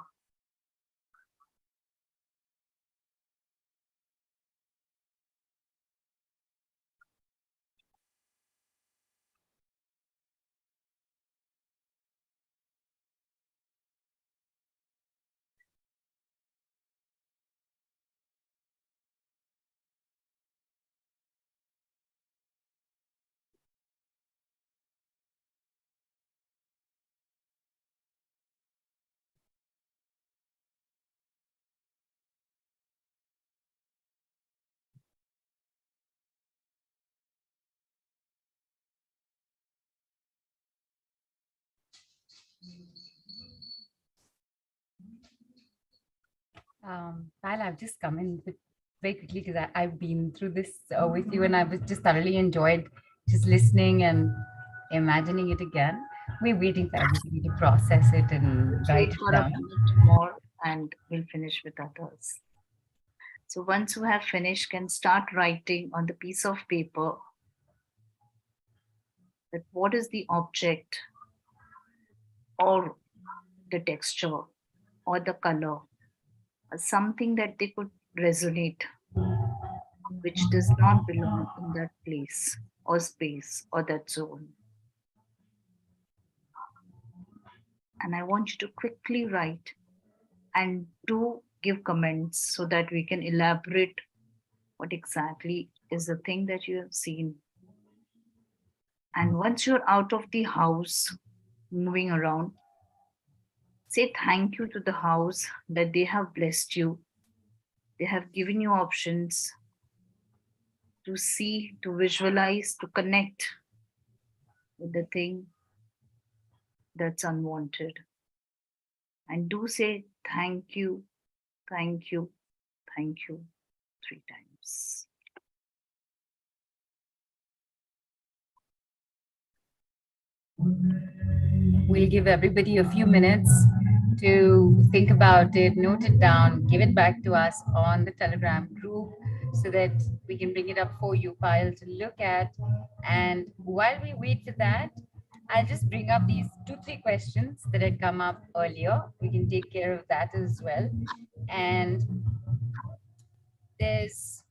Payal, I've just come in very quickly because I've been through this with you, and I was just thoroughly enjoyed just listening and imagining it again. We're waiting for everybody to process it and Let's write wait it for a down. minute more and we'll finish with others. So once you have finished, can start writing on the piece of paper that what is the object or the texture or the color or something that they could resonate which does not belong in that place or space or that zone. And I want you to quickly write and do give comments so that we can elaborate what exactly is the thing that you have seen. And once you're out of the house, moving around, say thank you to the house that they have blessed you. They have given you options to see, to visualize, to connect with the thing that's unwanted. And do say thank you, thank you, thank you 3 times. We'll give everybody a few minutes to think about it, note it down, give it back to us on the Telegram group so that we can bring it up for you, Payal, to look at. And while we wait for that, I'll just bring up these 2, 3 questions that had come up earlier. We can take care of that as well. And there's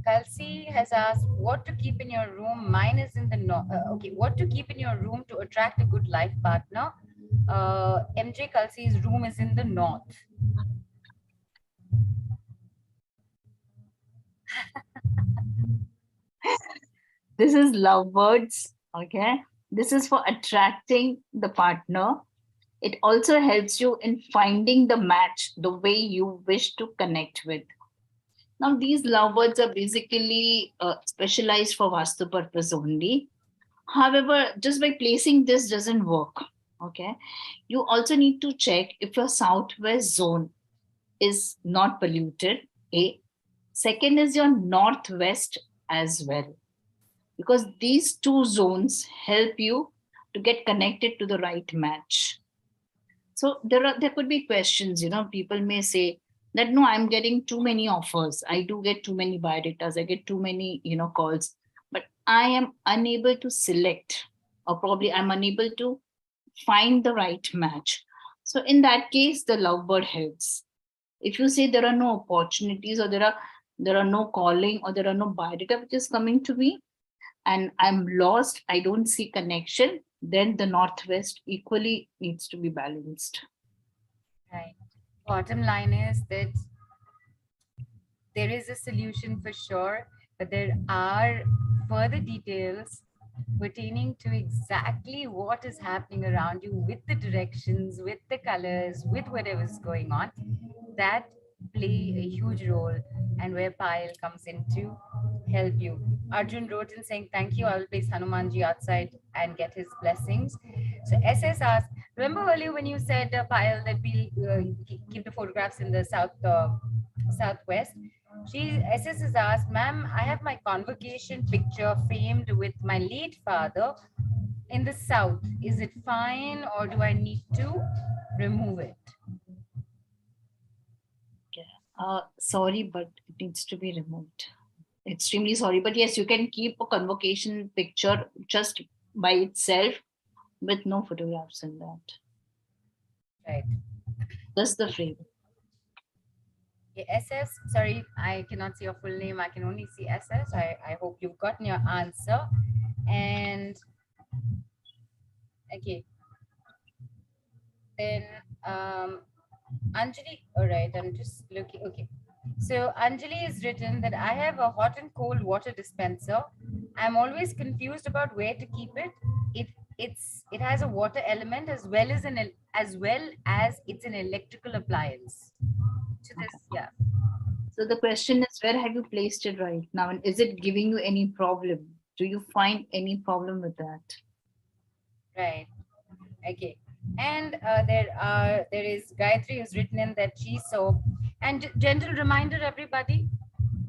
Kelsey has asked what to keep in your room. Mine is in the okay. What to keep in your room to attract a good life partner? MJ Kelsey's room is in the north. This is love words, okay? This is for attracting the partner. It also helps you in finding the match the way you wish to connect with. Now, these love words are basically specialized for Vastu purpose only. However, just by placing this doesn't work. Okay. You also need to check if your southwest zone is not polluted. A. Second is your northwest as well. Because these two zones help you to get connected to the right match. So there could be questions, people may say that no, I'm getting too many offers. I do get too many biodatas, I get too many, calls, but I am unable to select, or probably I'm unable to find the right match. So in that case, the lovebird helps. If you say there are no opportunities, or there are no calling, or there are no biodata which is coming to me, and I'm lost, I don't see connection, then the northwest equally needs to be balanced. Right. Bottom line is that there is a solution for sure, but there are further details pertaining to exactly what is happening around you with the directions, with the colors, with whatever's going on that play a huge role, and where Payal comes into help you. Arjun wrote in saying, thank you. I will place Hanumanji outside and get his blessings. So SS asked, remember earlier when you said, Payal, that we'll keep the photographs in the southwest? SS has asked, ma'am, I have my convocation picture framed with my late father in the south. Is it fine or do I need to remove it? Sorry, but it needs to be removed. Extremely sorry, but yes, you can keep a convocation picture just by itself with no photographs in that. Right. Just the frame. SS, sorry, I cannot see your full name. I can only see SS. I hope you've gotten your answer. And okay. Then Anjali, all right, I'm just looking. Okay. So Anjali has written that I have a hot and cold water dispenser. I'm always confused about where to keep it. It has a water element as well as it's an electrical appliance. So this, yeah. So the question is, where have you placed it right now? And is it giving you any problem? Do you find any problem with that? Right. Okay. And there is Gayatri who's written in that she saw. And gentle reminder, everybody,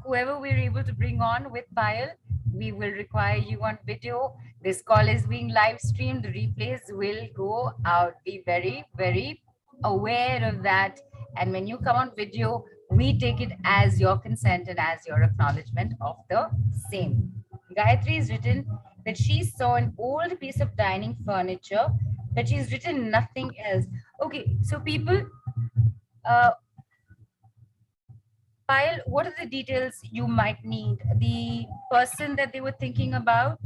whoever we're able to bring on with Payal, we will require you on video. This call is being live streamed. The replays will go out. Be very, very aware of that. And when you come on video, we take it as your consent and as your acknowledgement of the same. Gayatri has written that she saw an old piece of dining furniture, but she's written nothing else. Okay, so people, uh, Payal, what are the details you might need? The person that they were thinking about,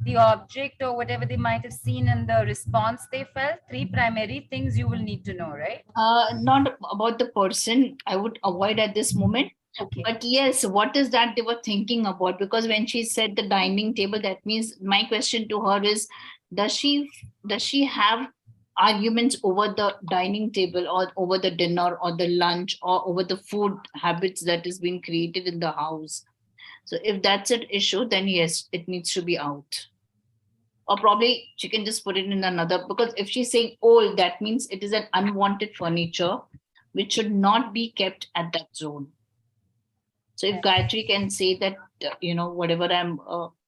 the object or whatever they might have seen and the response they felt, three primary things you will need to know, right? Not about the person, I would avoid at this moment. Okay. But yes, what is that they were thinking about? Because when she said the dining table, that means my question to her is, does she have arguments over the dining table or over the dinner or the lunch or over the food habits that is being created in the house? So if that's an issue, then yes, it needs to be out. Or probably she can just put it in another, because if she's saying old, that means it is an unwanted furniture which should not be kept at that zone. So if Gayatri can say that, whatever I'm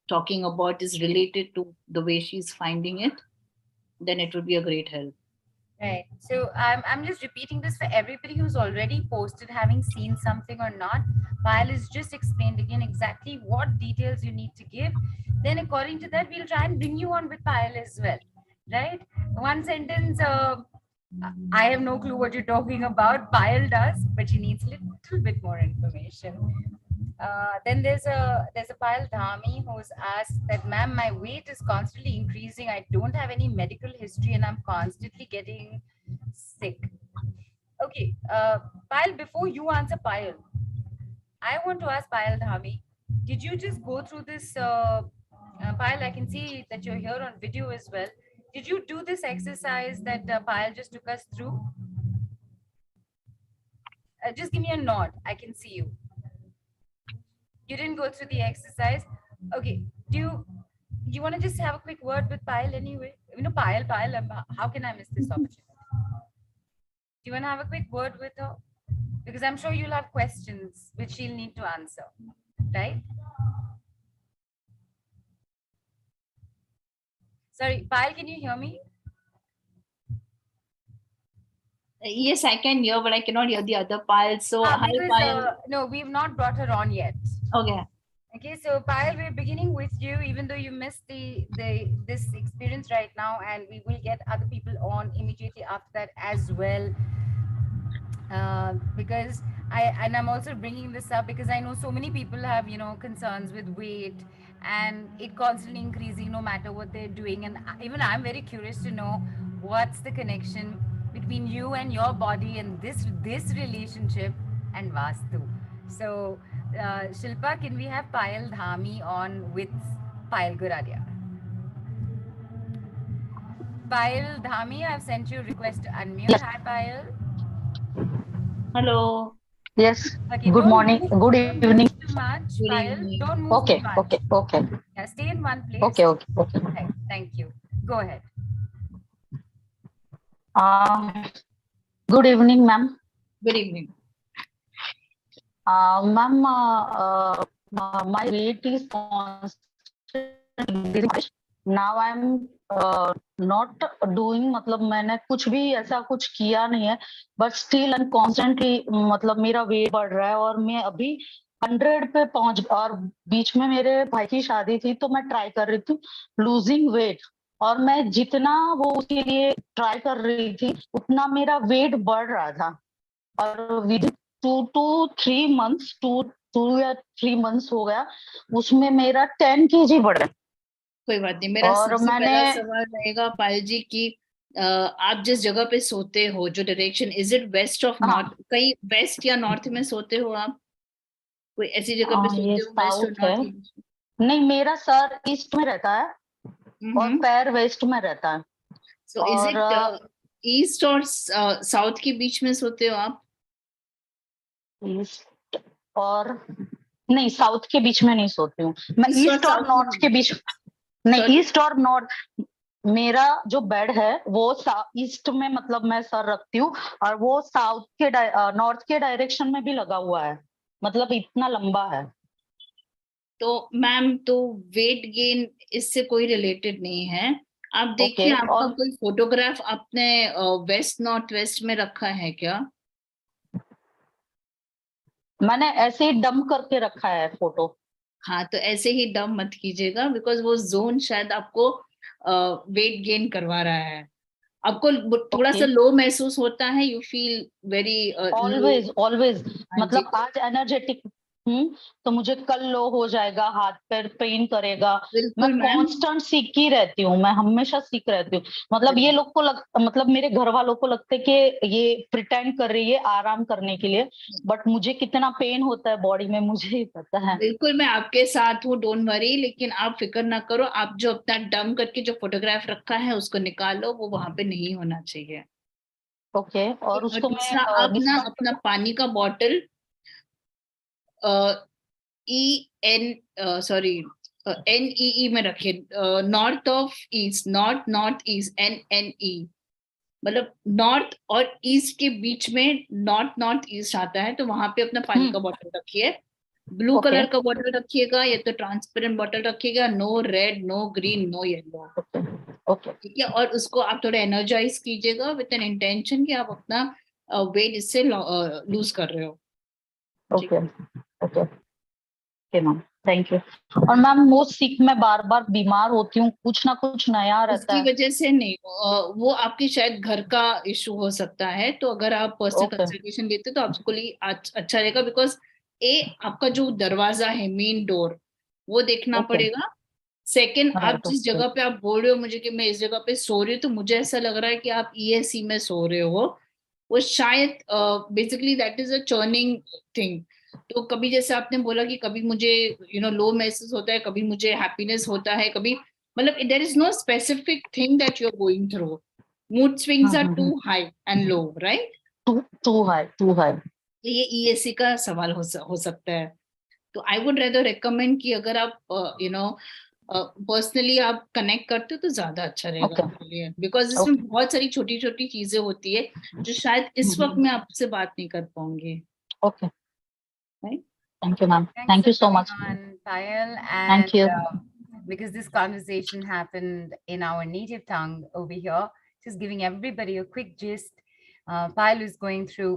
talking about is related to the way she's finding it, then it would be a great help. Right. So I'm just repeating this for everybody who's already posted, having seen something or not. Payal is just explained again exactly what details you need to give. Then according to that, we'll try and bring you on with Payal as well. Right? One sentence, I have no clue what you're talking about. Payal does, but she needs a little bit more information. Then there's a Payal Dhami who's asked that, ma'am, my weight is constantly increasing. I don't have any medical history and I'm constantly getting sick. Okay, Payal, before you answer Payal, I want to ask Payal Dhami, did you just go through this? Payal, I can see that you're here on video as well. Did you do this exercise that Payal just took us through? Just give me a nod. I can see you. You didn't go through the exercise. Okay. Do you want to just have a quick word with Payal anyway? Payal, how can I miss this opportunity? Do you want to have a quick word with her? Because I'm sure you'll have questions which she'll need to answer, right? Sorry, Payal, can you hear me? Yes, I can hear, but I cannot hear the other Payal. So, hi, Payal. No, we've not brought her on yet. Okay. Okay, so Payal, we're beginning with you, even though you missed this experience right now, and we will get other people on immediately after that as well. Because I'm also bringing this up because I know so many people have concerns with weight and it constantly increasing no matter what they're doing, and even I'm very curious to know what's the connection between you and your body and this relationship and Vastu. So Shilpa, can we have Payal Dhami on with Payal Goradia? Payal Dhami, I've sent you a request to unmute. Hi Payal. Hello. Yes. Okay, Good don't morning. move, Good don't move evening. too much, Good Payal. evening. Don't move too Okay. much. Okay. Okay. Yeah, stay in one place. Okay. Okay. Okay. Okay, thank you. Go ahead. Good evening, ma'am. Good evening. Ma'am, my weight is constantly increasing. Now I'm not doing, मतलब मैंने कुछ भी ऐसा कुछ किया नहीं है, but still I'm constantly, मतलब मेरा वेट बढ़ रहा है और मैं अभी 100 पे पहुंच, और बीच में मेरे भाई की शादी थी तो मैं ट्राई कर रही थी लूजिंग वेट, और मैं जितना वो उसके लिए ट्राई कर रही थी उतना मेरा वेट बढ़ रहा था, और विद 2 to 3 months, 2 या 3 months हो गया, उसमें मेरा 10 kg बढ़ रहा है। कोई बात नहीं। मेरा और सबसे मैंने पहला सवाल रहेगा पायल जी की, आप जिस जगह पे सोते हो, जो direction, is it west of north? हाँ, कहीं वेस्ट या नॉर्थ में सोते हो आप? कोई ऐसी जगह पे ये सोते हो वेस्ट और साउथ है। नॉर्थ के बीच नहीं, मेरा सर ईस्ट में रहता है और में? पैर वेस्ट में रहता है। सो इज और इट ईस्ट और साउथ के बीच में सोते हो आप? ईस्ट और नहीं, साउथ के बीच में नहीं सोती हूँ मैं, ईस्ट और ईस्ट और साउथ के नॉर्थ के बीच? बीच। नहीं, सॉरी। ईस्ट और नॉर्थ। मेरा जो बेड है वो ईस्ट में, मतलब मैं सर रखती हूँ, और वो साउथ के नॉर्थ के डायरेक्शन में भी लगा हुआ है, मतलब इतना लंबा है। तो मैम, तो वेट गेन इससे कोई रिलेटेड नहीं है। आप ओके। देखिए, आपका और कोई फोटोग्राफ आपने वेस्ट नॉर्थ वेस्ट में रखा है क्या? मैंने ऐसे ही डम करके रखा है फोटो। हाँ, तो ऐसे ही डम मत कीजिएगा, बिकॉज वो जोन शायद आपको वेट गेन करवा रहा है। आपको थोड़ा ओके। सा लो महसूस होता है, you feel very low. Always always, हाँ जी। मतलब आज एनर्जेटिक हूँ तो मुझे कल लो हो जाएगा, हाथ पैर पेन करेगा। मैं बिल्कुल मैम। कांस्टेंट सीख ही रहती हूँ, मैं हमेशा सीख रहती हूँ। मतलब ये लोग को मतलब मेरे घर वालों को लगता है कि ये प्रिटेंड कर रही है आराम करने के लिए, बट मुझे कितना पेन होता है बॉडी में मुझे ही पता है। बिल्कुल, मैं आपके साथ हूँ, डोंट वरी। लेकिन आप फिक्र ना करो, आप जो अपना डम करके जो फोटोग्राफ रखा है उसको निकालो, वो वहां पे नहीं होना चाहिए। ओके। और और उसको मैं दूसरा, आप ना डिस्काउंट अपना पानी का बॉटल NEE में रखिए। North of east, north north east, NNE। मतलब नॉर्थ और ईस्ट के बीच में नॉर्थ नॉर्थ ईस्ट आता है, तो वहां पे अपना पानी का बॉटल रखिए। Blue okay. कलर का बॉटल रखिएगा, या तो ट्रांसपेरेंट बॉटल रखिएगा। No red, no green, no yellow. Okay. Okay. ठीक है। और उसको आप थोड़ा एनर्जाइज कीजिएगा विद एन इंटेंशन कि आप अपना वेट इससे लूज कर रहे हो। ठीक okay. Okay. Okay ma'am, thank you. और मैम, वो सीख में बार बार बीमार होती हूँ, कुछ ना कुछ नया रहता उसकी है। वजह से नहीं, वो आपकी शायद घर का इशू हो सकता है। तो अगर आप पर्सनल ओके। कंसल्टेशन लेते तो आपको लिए अच्छा रहेगा, बिकॉज आपका जो दरवाजा है, मेन डोर, वो देखना ओके। पड़ेगा। सेकंड, आप राइट। जिस ओके। जगह पे आप बोल रहे हो मुझे कि मैं इस जगह पे सो रही हूँ, तो मुझे ऐसा लग रहा है कि आप ESE में सो रहे हो। वो शायद basically that is a churning thing. तो कभी जैसे आपने बोला कि कभी मुझे लो महसूस होता है, कभी मुझे हैप्पीनेस होता है, कभी, मतलब there is no specific thing that you are going through. Mood swings are too high and low, right? Too too high, too high. तो ये ESE का सवाल हो सकता है। तो आई वुड रेदर रिकमेंड कि अगर आप पर्सनली आप कनेक्ट करते हो तो ज्यादा अच्छा रहेगा ओके। आपके लिए, बिकॉज इसमें ओके। बहुत सारी छोटी छोटी चीजें होती है जो शायद इस वक्त मैं आपसे बात नहीं कर पाऊंगी। Okay. Right? Thank you ma'am, Thanks thank for you so coming much. on, Payal. And thank you. because this conversation happened in our native tongue over here, just giving everybody a quick gist. Payal is going through,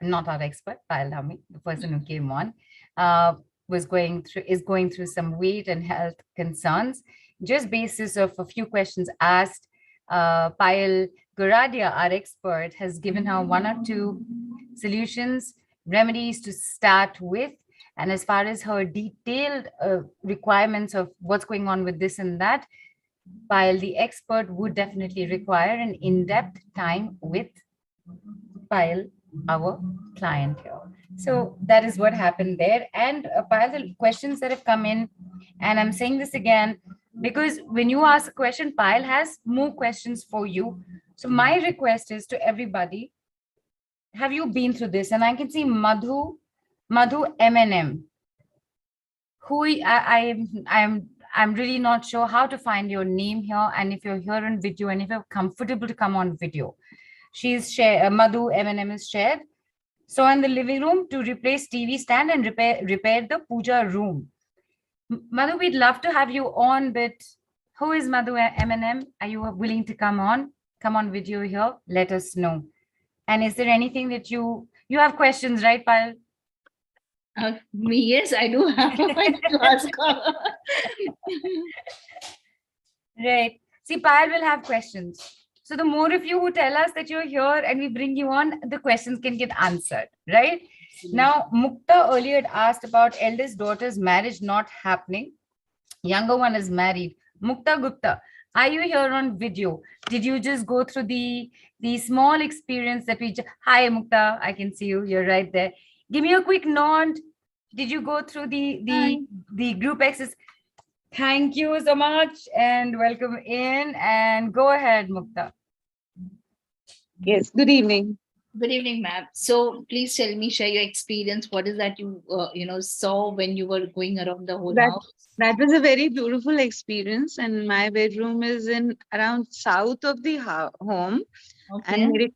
not our expert, Payal Dhami, the person who came on, uh, is going through some weight and health concerns. Just basis of a few questions asked, Payal Goradia, our expert, has given her one or two solutions, remedies to start with. And as far as her detailed requirements of what's going on with this and that, while the expert would definitely require an in-depth time with Payal, our client here. So that is what happened there. And Payal, the questions that have come in, and I'm saying this again because when you ask a question, Payal has more questions for you. So my request is to everybody, have you been through this? And I can see Madhu Madhu M&M. I'm really not sure how to find your name here, and if you're here on video, and if you're comfortable to come on video. She's shared, Madhu M&M is shared. So in the living room to replace TV stand and repair the puja room. Madhu, we'd love to have you on, but who is Madhu M&M? Are you willing to come on? Come on video here. Let us know. And is there anything that you have questions, right, Payal? Yes, I do have to ask her. Right. See, Payal will have questions. So the more of you who tell us that you're here and we bring you on, the questions can get answered, right? Now, Mukta earlier had asked about eldest daughter's marriage not happening. Younger one is married. Mukta Gupta, are you here on video? Did you just go through the small experience that we Hi Mukta, I can see you. You're right there. Give me a quick nod. Did you go through the group exercise? Thank you so much and welcome in, and go ahead, Mukta. Yes, good evening. Good evening, ma'am. So please tell me, share your experience. What is that you saw when you were going around the whole house? That was a very beautiful experience, and my bedroom is in around south of the home. Okay. And मेरे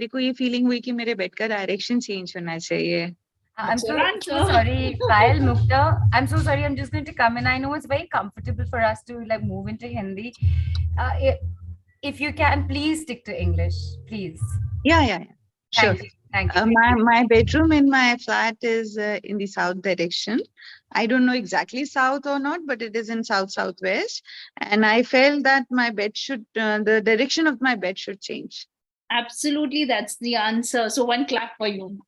को ये feeling हुई कि मेरे bed का direction change होना चाहिए. I'm so sorry, Payal, Mukta. I'm so sorry. I'm just going to come in. I know it's very comfortable for us to like move into Hindi. If you can, please stick to English, please. Yeah. Sure. Thank you. My bedroom in my flat is in the south direction. I don't know exactly south or not, but it is in southwest. And I felt that my bed should, the direction of my bed should change. Absolutely, that's the answer. So one clap for you.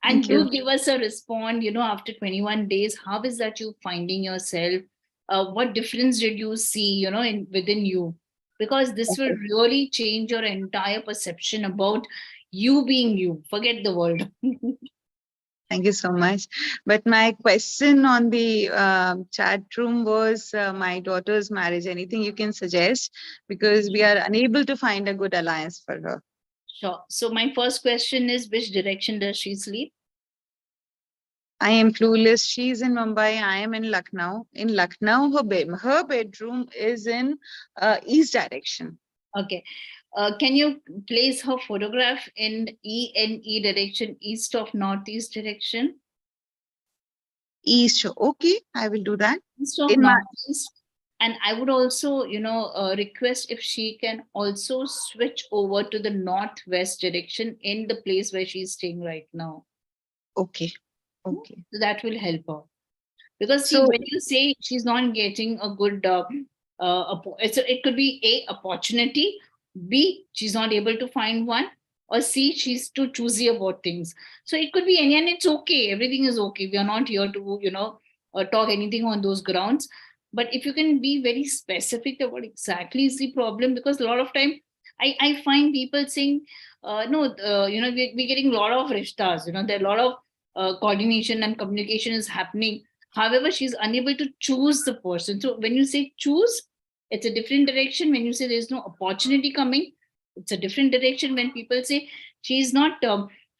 And do give us a response, after 21 days, how is that you finding yourself? What difference did you see, within you? Because this will really change your entire perception about you being you. Forget the world. Thank you so much. But my question on the chat room was my daughter's marriage. Anything you can suggest? Because we are unable to find a good alliance for her. Sure. So my first question is, which direction does she sleep? I am clueless. She's in Mumbai. I am in Lucknow. In Lucknow, her bedroom is in east direction. Okay. Can you place her photograph in E direction, east of northeast direction? East. Okay, I will do that. East of northeast. And I would also, request if she can also switch over to the northwest direction in the place where she's staying right now. Okay. So that will help her. Because when you say she's not getting a good, it could be A, opportunity, B, she's not able to find one, or C, she's too choosy about things. So it could be any, and it's okay. Everything is okay. We are not here to, talk anything on those grounds. But if you can be very specific about exactly is the problem, because a lot of time I find people saying, we're getting a lot of rishtas, there are a lot of coordination and communication is happening. However, she's unable to choose the person. So when you say choose, it's a different direction. When you say there's no opportunity coming, it's a different direction. When people say she's not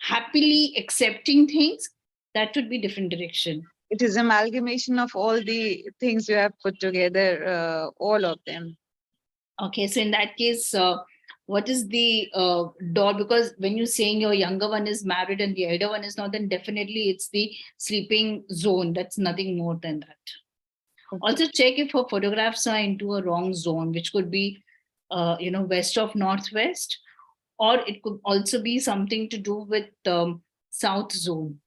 happily accepting things, that would be different direction. It is amalgamation of all the things you have put together, all of them. Okay, so in that case, what is the door? Because when you're saying your younger one is married and the elder one is not, then definitely it's the sleeping zone. That's nothing more than that. Okay. Also check if her photographs are into a wrong zone, which could be, west of northwest, or it could also be something to do with south zone.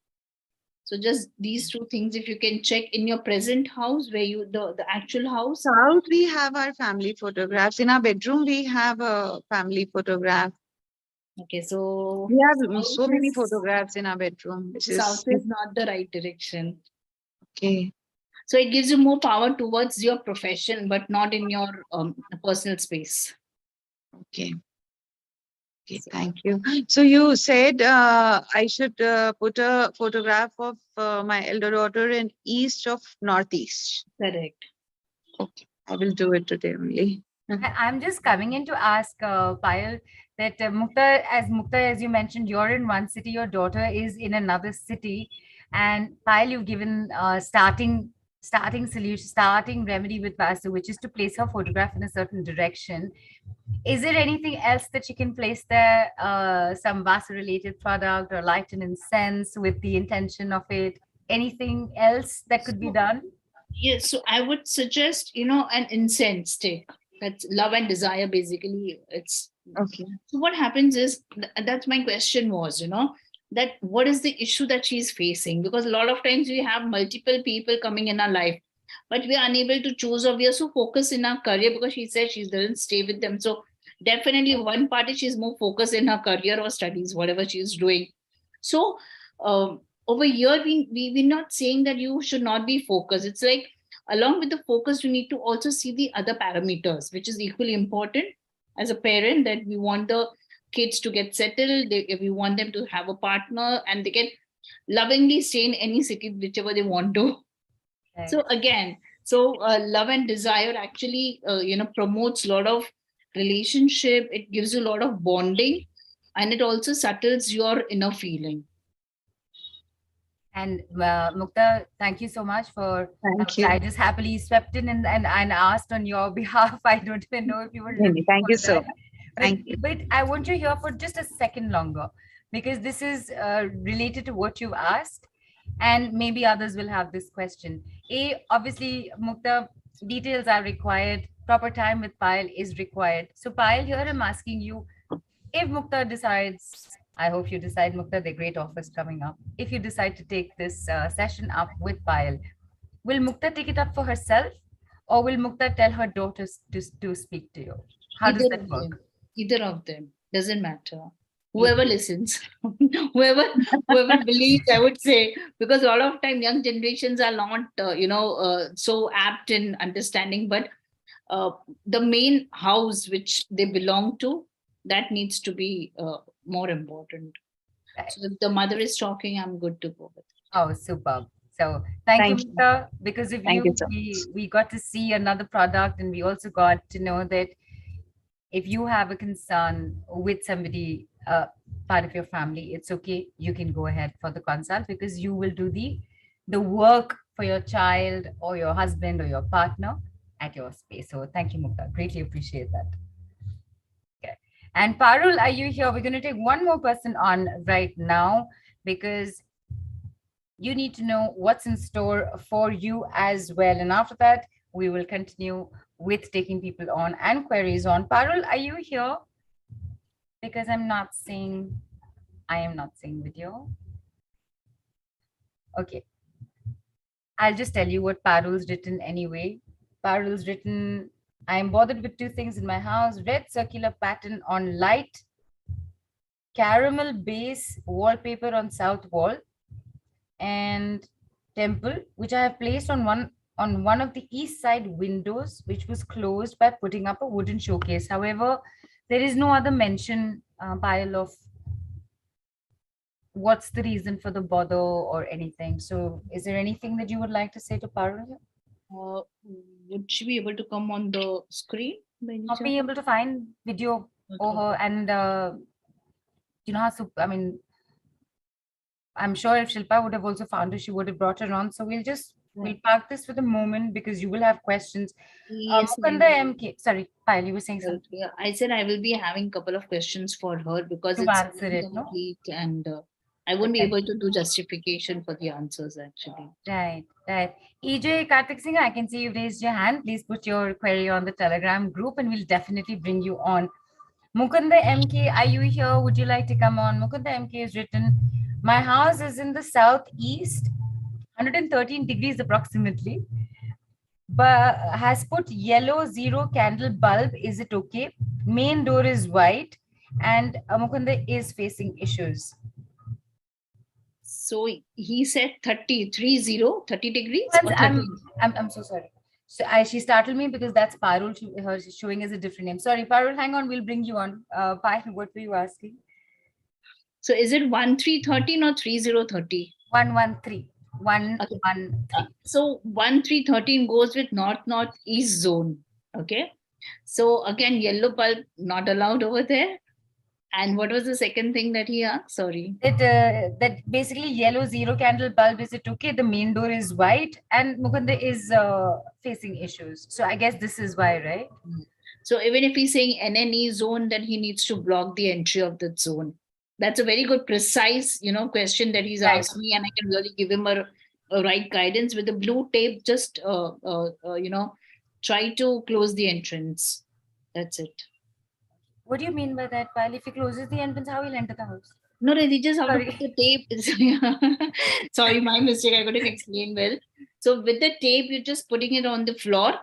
So just these two things, if you can check in your present house, where the actual house. South, we have our family photographs. In our bedroom, we have a family photograph. Okay, so we have so many photographs in our bedroom. South is not the right direction. Okay. So it gives you more power towards your profession, but not in your personal space. Okay. Okay, thank you. So you said I should put a photograph of my elder daughter in east of northeast. Correct. Okay, I will do it today only. I'm just coming in to ask Payal, that Mukta, as you mentioned, you're in one city, your daughter is in another city, and Payal, you've given starting remedy with Vasu, which is to place her photograph in a certain direction. Is there anything else that you can place there? Some Vasu related product or light and incense with the intention of it? Anything else that could be So, done? yes, so I would suggest, an incense stick. That's love and desire, basically. It's Okay. so what happens is that's my question was, that what is the issue that she's facing? Because a lot of times we have multiple people coming in our life, but we are unable to choose, or we are so focused in our career because she said she doesn't stay with them. So definitely one part is she's more focused in her career or studies, whatever she's doing. So over here, we're not saying that you should not be focused. It's like along with the focus, you need to also see the other parameters, which is equally important as a parent, that we want the kids to get settled, we want them to have a partner, and they can lovingly stay in any city, whichever they want to. Right. So again, love and desire actually, promotes a lot of relationship. It gives you a lot of bonding, and it also settles your inner feeling. And Mukta, thank you so much for. Thank you. I just happily swept in and asked on your behalf. I don't even know if you were looking Thank for you so that. much. Thank you. But I want you here for just a second longer, because this is related to what you've asked, and maybe others will have this question. Obviously, Mukta, details are required. Proper time with Payal is required. So, Payal, here I'm asking you, if Mukta decides, I hope you decide, Mukta, the great offers coming up. If you decide to take this session up with Payal, will Mukta take it up for herself, or will Mukta tell her daughters to speak to you? How does that work? Either of them, doesn't matter. Whoever listens, whoever believes, I would say, because a lot of time young generations are not, so apt in understanding. But the main house which they belong to, that needs to be more important. Right. So if the mother is talking, I'm good to go with it. Oh, superb. So thank you, Thank you. Mukta. Because of Thank you, you so we got to see another product, and we also got to know that if you have a concern with somebody, part of your family, it's okay. You can go ahead for the consult, because you will do the work for your child or your husband or your partner at your space. So thank you, Mukta. Greatly appreciate that. Okay. And Parul, are you here? We're going to take one more person on right now, because you need to know what's in store for you as well. And after that, we will continue with taking people on and queries on. Parul, are you here? Because I am not seeing video. Okay. I'll just tell you what Parul's written anyway. Parul's written, I am bothered with two things in my house: red circular pattern on light, caramel base wallpaper on south wall, and temple, which I have placed on one of the east side windows, which was closed by putting up a wooden showcase. However, there is no other mention, Payal, of what's the reason for the bother or anything. So is there anything that you would like to say to Parul? Would she be able to come on the screen? Not being able to find video over, and I'm sure if Shilpa would have also found her, she would have brought her on. So we'll park this for the moment, because you will have questions. Yes, Mukunda MK, sorry, Payal, you were saying something. yeah, I said I will be having a couple of questions for her, because To it's answer it, no? complete, and I won't be Okay. able to do justification for the answers actually. Right. EJ Karthik Singh, I can see you raised your hand. Please put your query on the Telegram group, and we'll definitely bring you on. Mukunda MK, are you here? Would you like to come on? Mukunda MK has written, my house is in the southeast, 113 degrees approximately, but has put yellow 0 candle bulb. Is it okay? Main door is white, and Mukunda is facing issues. So he said 30 degrees? Once I'm so sorry. So she startled me, because that's Parul. Her showing as a different name. Sorry, Parul, hang on. We'll bring you on. Payal, what were you asking? So is it 1313 or 3030? 113. 113. So 1313 goes with northeast zone. Okay. So again, yellow bulb not allowed over there. And what was the second thing that he asked? Sorry. That basically yellow 0 candle bulb, is it okay? The main door is white and Mukunda is facing issues. So I guess this is why, right? So even if he's saying NNE zone, then he needs to block the entry of that zone. That's a very good, precise, question that he's Right. asked me, and I can really give him a right guidance with the blue tape. Just try to close the entrance. That's it. What do you mean by that, Payal? If he closes the entrance, how will he enter the house? No, he just have to Sorry. put the tape. Sorry, my mistake. I couldn't explain well. So with the tape, you're just putting it on the floor,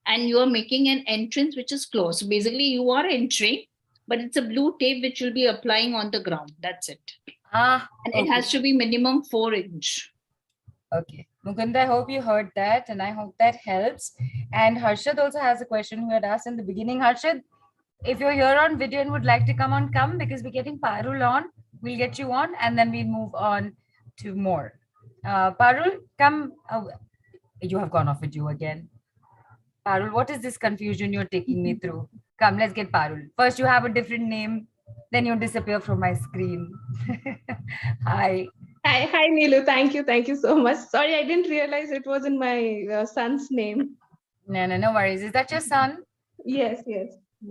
and you are making an entrance which is closed. So basically, you are entering, but it's a blue tape which will be applying on the ground. That's it. And it has to be minimum 4-inch. Okay. Mukunda, I hope you heard that, and I hope that helps. And Harshad also has a question who had asked in the beginning. Harshad, if you're here on video and would like to come, because we're getting Parul on, we'll get you on, and then we'll move on to more. Parul, come. You have gone off video again. Parul, what is this confusion you're taking me through? Come, let's get Parul. First, you have a different name, then you disappear from my screen. Hi. Hi, Neelu. Thank you so much. Sorry, I didn't realize it was in my son's name. No worries. Is that your son? Yes.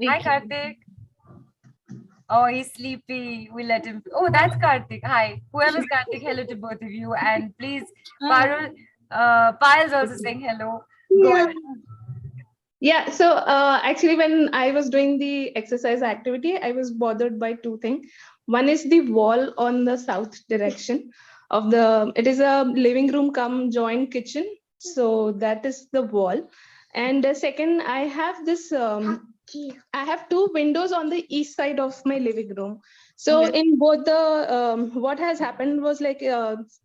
Hi, Karthik. Oh, he's sleepy. We'll let him. Oh, that's Karthik. Hi. Whoever's Karthik, hello to both of you. And please, Parul, Payal's also saying hello. Go ahead. Yeah, so actually when I was doing the exercise activity, I was bothered by two things. One is the wall on the south direction of it is a living room come joint kitchen. So that is the wall. And second, I have I have two windows on the east side of my living room. So in both the, what has happened was like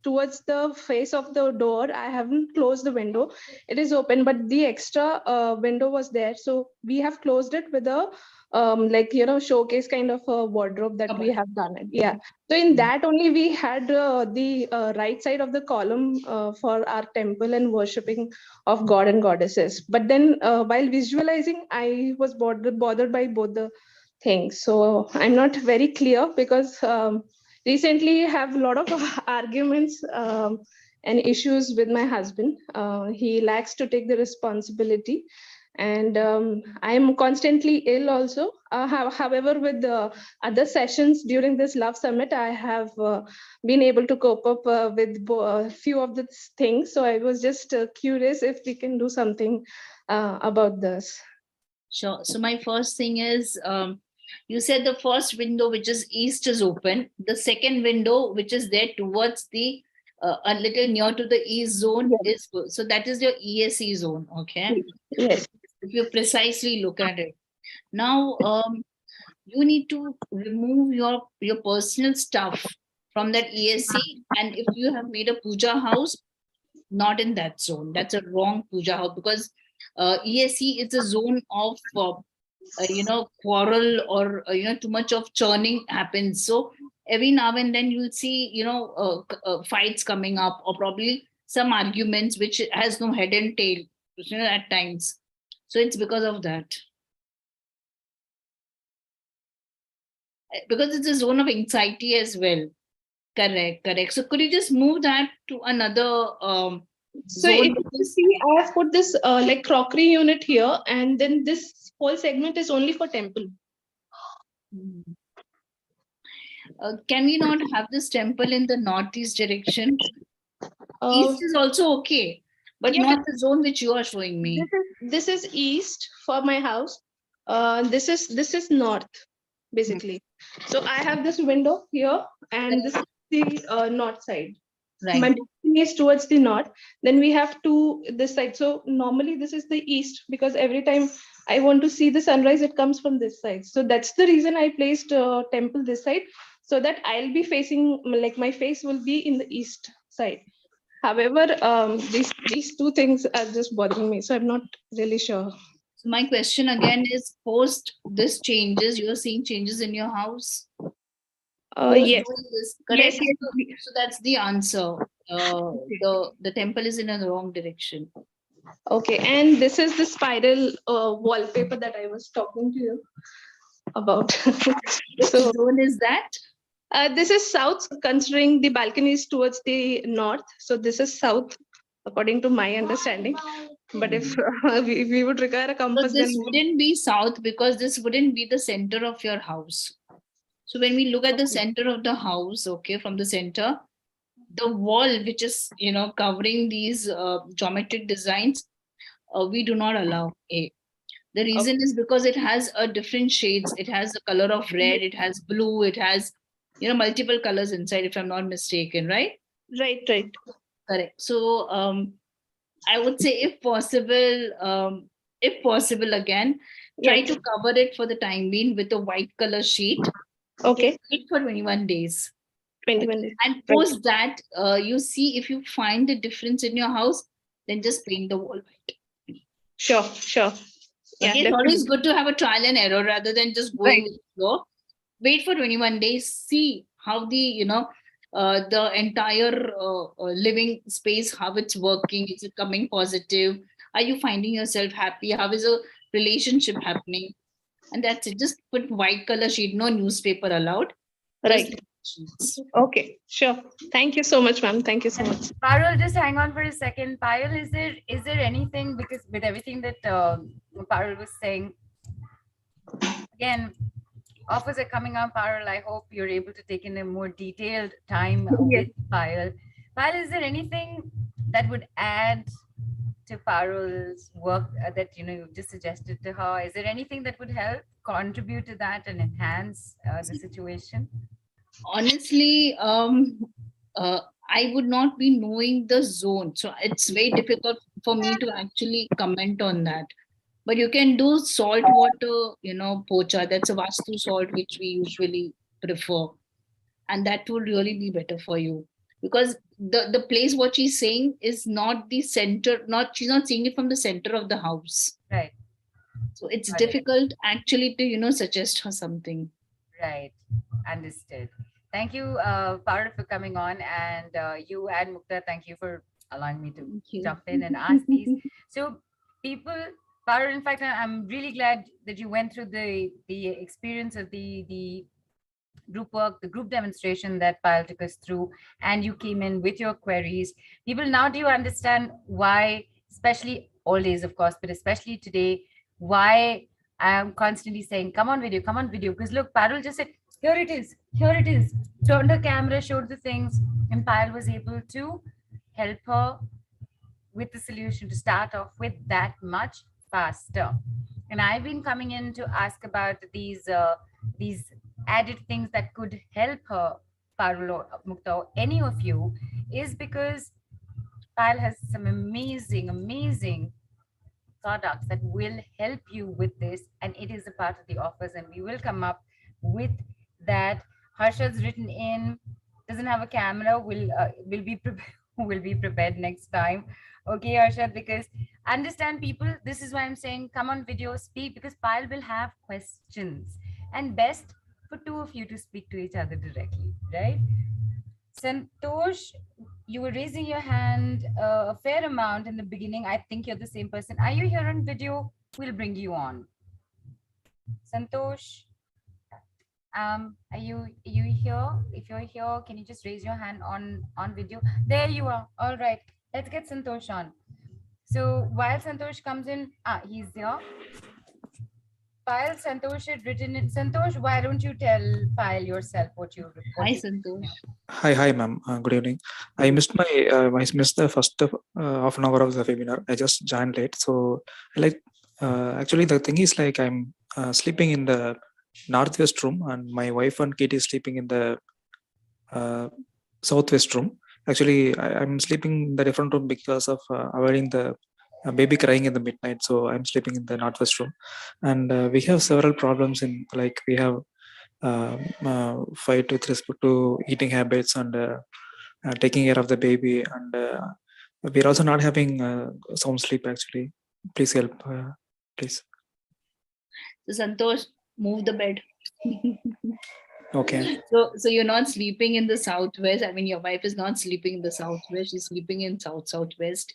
towards the face of the door, I haven't closed the window. It is open, but the extra window was there. So we have closed it with a showcase kind of a wardrobe that we have done it. Yeah. So in that only we had the right side of the column for our temple and worshipping of God and goddesses. But then while visualizing, I was bothered by both the things. So I'm not very clear because recently I have a lot of arguments and issues with my husband. He lacks to take the responsibility. And I'm constantly ill also. However, with the other sessions during this Love Summit, I have been able to cope up with a few of the things. So I was just curious if we can do something about this. Sure. So my first thing is, you said the first window, which is east, is open. The second window, which is there towards the a little near to the east zone, is good. So that is your ESE zone. Okay. Yes. If you precisely look at it. Now, you need to remove your personal stuff from that ESC. And if you have made a puja house, not in that zone. That's a wrong puja house, because ESC is a zone of quarrel, or too much of churning happens. So every now and then you'll see fights coming up, or probably some arguments which has no head and tail at times. So it's because of that. Because it's a zone of anxiety as well. Correct. So could you just move that to another so zone? If you see, I have put this like crockery unit here, and then this whole segment is only for temple. Can we not have this temple in the northeast direction? East is also okay, but not the zone which you are showing me. This is east for my house. This is north, basically. So I have this window here, and this is the north side. Right. My balcony is towards the north. Then we have this side. So normally this is the east, because every time I want to see the sunrise, it comes from this side. So that's the reason I placed temple this side, so that I'll be facing, like my face will be in the east side. However, these two things are just bothering me, so I'm not really sure. So my question again is, post this changes, you're seeing changes in your house? Yes. Correct. Yes. So that's the answer. The temple is in the wrong direction. Okay, and this is the spiral wallpaper that I was talking to you. about. Which So zone is that? this is south, considering the balcony is towards the north. So this is south, according to my understanding. But if if we would require a So compass, this then wouldn't be south because this wouldn't be the center of your house. So when we look at the center of the house, okay, from the center, the wall which is, covering these geometric designs, we do not allow. The reason is because it has a different shades. It has the color of red, it has blue, it has, multiple colors inside, if I'm not mistaken, right? right, right, Correct. So I would say if possible again, try yes, to cover it for the time being with a white color sheet. Okay, okay, wait for 21 days. Okay. 21 days. And Right. post that, you see if you find the difference in your house, then just paint the wall white. Sure, sure. Yeah, Okay, it's definitely. always good to have a trial and error rather than just going Right. with the flow. Wait for 21 days, see how the entire living space, how it's working. Is it coming positive? Are you finding yourself happy? How is a relationship happening? And that's it. Just put white color sheet, no newspaper allowed. Just Right. sheets. Okay, sure. Thank you so much, ma'am. Thank you so much. Payal, just hang on for a second. Payal, is there anything, because with everything that Payal was saying, again, offers are coming up, Payal. I hope you're able to take in a more detailed time Yes. with Payal. Payal, is there anything that would add to Payal's work that you just suggested to her? Is there anything that would help contribute to that and enhance the situation? Honestly, I would not be knowing the zone, so it's very difficult for me to actually comment on that. But you can do salt water, pocha. That's a Vastu salt which we usually prefer, and that would really be better for you, because the place what she's saying is not the center. Not She's not seeing it from the center of the house, Right, so it's got it. difficult actually to suggest her something. Right. Understood. Thank you, Parul, for coming on. And you and Mukta, thank you for allowing me to Thank you. jump in and ask these. So, people, Parul, in fact, I'm really glad that you went through the experience of the group work, the group demonstration that Payal took us through, and you came in with your queries. People, now do you understand why, especially always, of course, but especially today, why I'm constantly saying, come on video, because look, Payal just said, here it is, turned the camera, showed the things, and Payal was able to help her with the solution to start off with that much faster. And I've been coming in to ask about these added things that could help her, Parul or Mukta, or any of you, is because Payal has some amazing products that will help you with this, and it is a part of the offers, and we will come up with that. Harsha's written in, doesn't have a camera, will be prepared, will be prepared next time. Okay, Harsha, because understand, people, this is why I'm saying come on video, speak, because Payal will have questions, and best for two of you to speak to each other directly, right? Santosh, you were raising your hand a fair amount in the beginning. I think you're the same person. Are you here on video? We'll bring you on. Santosh, are you here? If you're here, can you just raise your hand on video? There you are. All right, let's get Santosh on. So while Santosh comes in, he's here. Payal, Santosh had written it. Santosh, why don't you tell Payal yourself what you Hi, reported? Santosh. Hi, ma'am. Good evening. I missed the first half an hour of the webinar. I just joined late, so actually the thing is like I'm sleeping in the northwest room, and my wife and kid is sleeping in the southwest room. Actually, I'm sleeping in the different room because of avoiding the baby crying in the midnight. So I'm sleeping in the northwest room, and we have several problems in like we have fight with respect to eating habits and taking care of the baby, and we're also not having sound sleep actually. Please help, please. So Santosh, move the bed. Okay. So you're not sleeping in the southwest. I mean, your wife is not sleeping in the southwest. She's sleeping in southwest.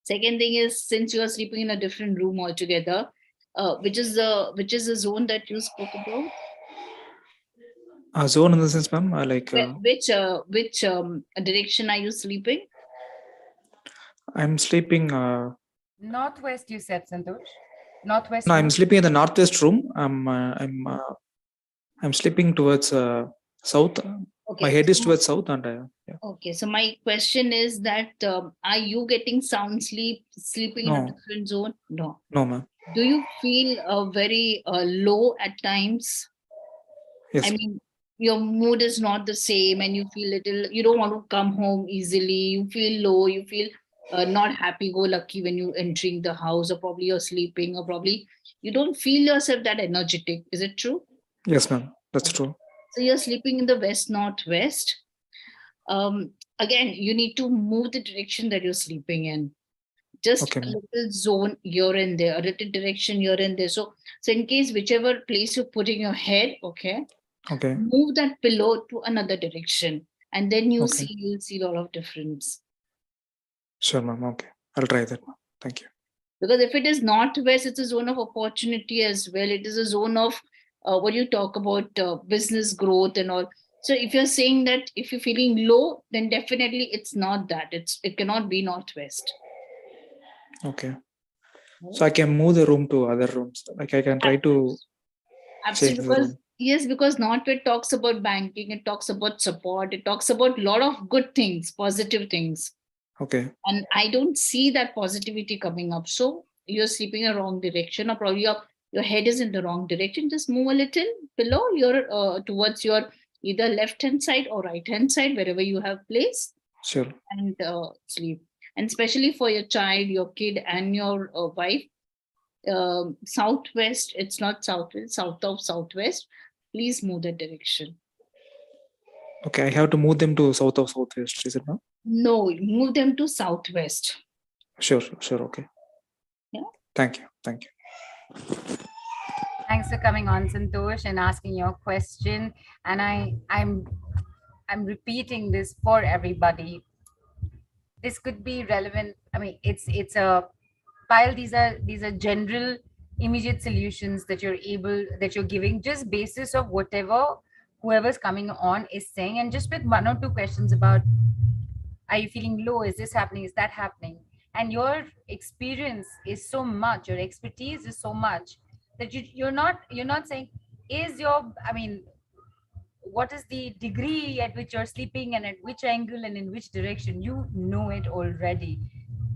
Second thing is, since you are sleeping in a different room altogether, which is the zone that you spoke about? Zone in the sense, ma'am, Which direction are you sleeping? I'm sleeping. Northwest, you said, Santosh. Northwest. No, I'm room? sleeping in the northwest room. I'm sleeping towards south. Okay. My head is so- towards south, and yeah. Okay, so my question is that are you getting sound sleeping in a No. different zone? No. No, ma'am. Do you feel very low at times? Yes. I mean, your mood is not the same, and you feel you don't want to come home easily. You feel low. You feel not happy-go-lucky when you entering the house, or probably you're sleeping, or probably you don't feel yourself that energetic. Is it true? Yes, ma'am. That's true. So you're sleeping in the west northwest. Again, you need to move the direction that you're sleeping in. Just Okay, a ma'am. little zone here and there, a little direction here and there. So in case whichever place you're putting your head, okay, Okay. move that pillow to another direction, and then you'll Okay. see a lot of difference. Sure, ma'am. Okay, I'll try that, ma'am. Thank you. Because if it is northwest, it's a zone of opportunity as well. It is a zone of what you talk about business growth and all. So if you're saying that if you're feeling low, then definitely it's not that. It cannot be northwest. Okay. So I can move the room to other rooms. Like I can try to change the room. Yes, because Northwest talks about banking, it talks about support, it talks about a lot of good things, positive things. Okay. And I don't see that positivity coming up. So you're sleeping in the wrong direction, or probably your head is in the wrong direction. Just move a little below your towards your either left hand side or right hand side, wherever you have place. Sure. And sleep. And especially for your child, your kid, and your wife, southwest, it's not southwest, south of southwest. Please move that direction. Okay, I have to move them to south of southwest, is it now? No, move them to southwest. Sure. Okay. Yeah. Thank you. Thanks for coming on, Santosh, and asking your question. And I'm repeating this for everybody. This could be relevant. I mean, it's a Payal, these are general immediate solutions that you're giving, just basis of whoever's coming on is saying, and just with one or two questions about, are you feeling low? Is this happening? Is that happening? And your experience is so much, your expertise is so much that you're not saying, what is the degree at which you're sleeping and at which angle and in which direction. You know it already.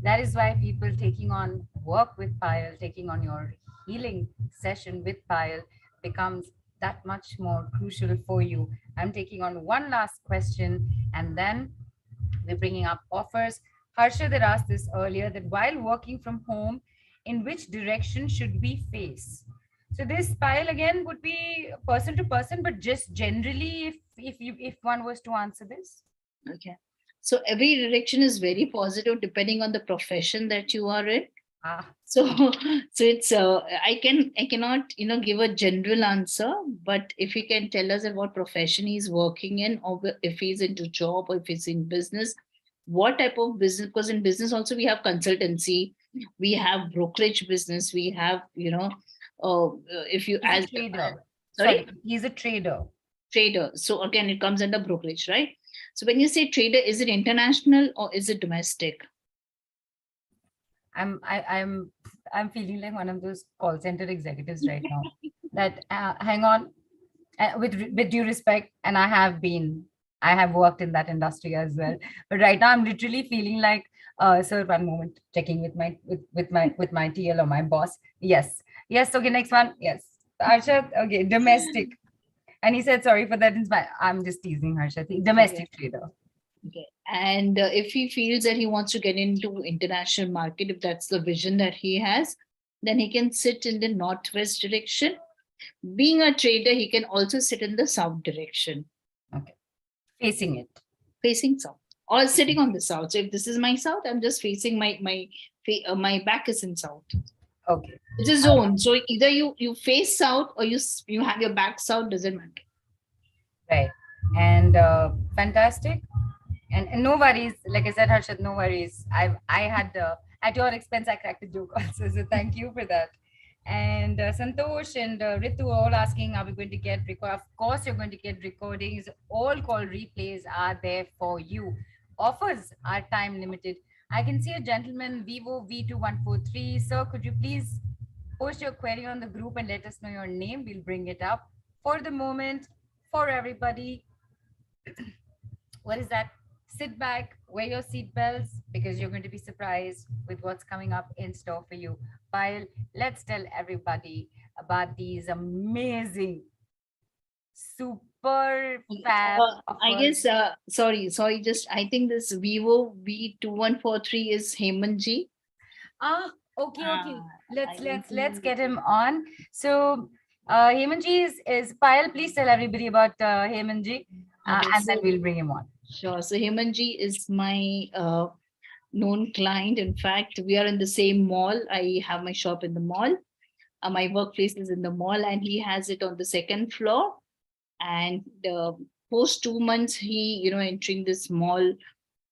That is why people taking on work with Payal, taking on your healing session with Payal becomes that much more crucial for you. I'm taking on one last question, and then we're bringing up offers. Harsha had asked this earlier, that while working from home, in which direction should we face? So this Payal again would be person to person, but just generally, if one was to answer this. Okay. So every direction is very positive depending on the profession that you are in. So it's I cannot give a general answer, but if he can tell us at what profession he's working in, or if he's into job, or if he's in business, what type of business, because in business also we have consultancy, we have brokerage business, we have if you He's as a trader. sorry, he's a trader. So again, it comes under brokerage, right? So when you say trader, is it international or is it domestic? I'm feeling like one of those call center executives right now. That hang on, with due respect, and I have worked in that industry as well. But right now, I'm literally feeling like, sir, one moment, checking with my TL or my boss. Yes. Okay, next one. Yes, Arshad. Okay, domestic. And he said, sorry for that. I'm just teasing Harsha. Domestic trader. Okay. And if he feels that he wants to get into international market, if that's the vision that he has, then he can sit in the northwest direction. Being a trader, he can also sit in the south direction. Okay. Facing south, or sitting on the south. So if this is my south, I'm just facing my back is in south. Okay. It's a zone. So either you face south or you have your back south, doesn't matter. Right. And fantastic. And no worries. Like I said, Harshad, no worries. I had at your expense, I cracked a joke also. So thank you for that. And Santosh and Ritu all asking, are we going to get record? Of course, you're going to get recordings. All call replays are there for you. Offers are time limited. I can see a gentleman, Vivo V2143. Sir, could you please post your query on the group and let us know your name? We'll bring it up. For the moment, for everybody, what is that? Sit back, wear your seatbelts because you're going to be surprised with what's coming up in store for you. While let's tell everybody about these amazing, super fab I offers. guess, sorry, just I think this Vivo V2143 is Hemanji. Ah, okay. Let's I let's think- let's get him on. So Hemanji is Payal. Please tell everybody about Hemanji, Okay, and then so we'll bring him on. sure. So Hemanji is my known client. In fact, we are in the same mall. I have my shop in the mall. My workplace is in the mall, and he has it on the second floor. And post 2 months, he, entering this mall,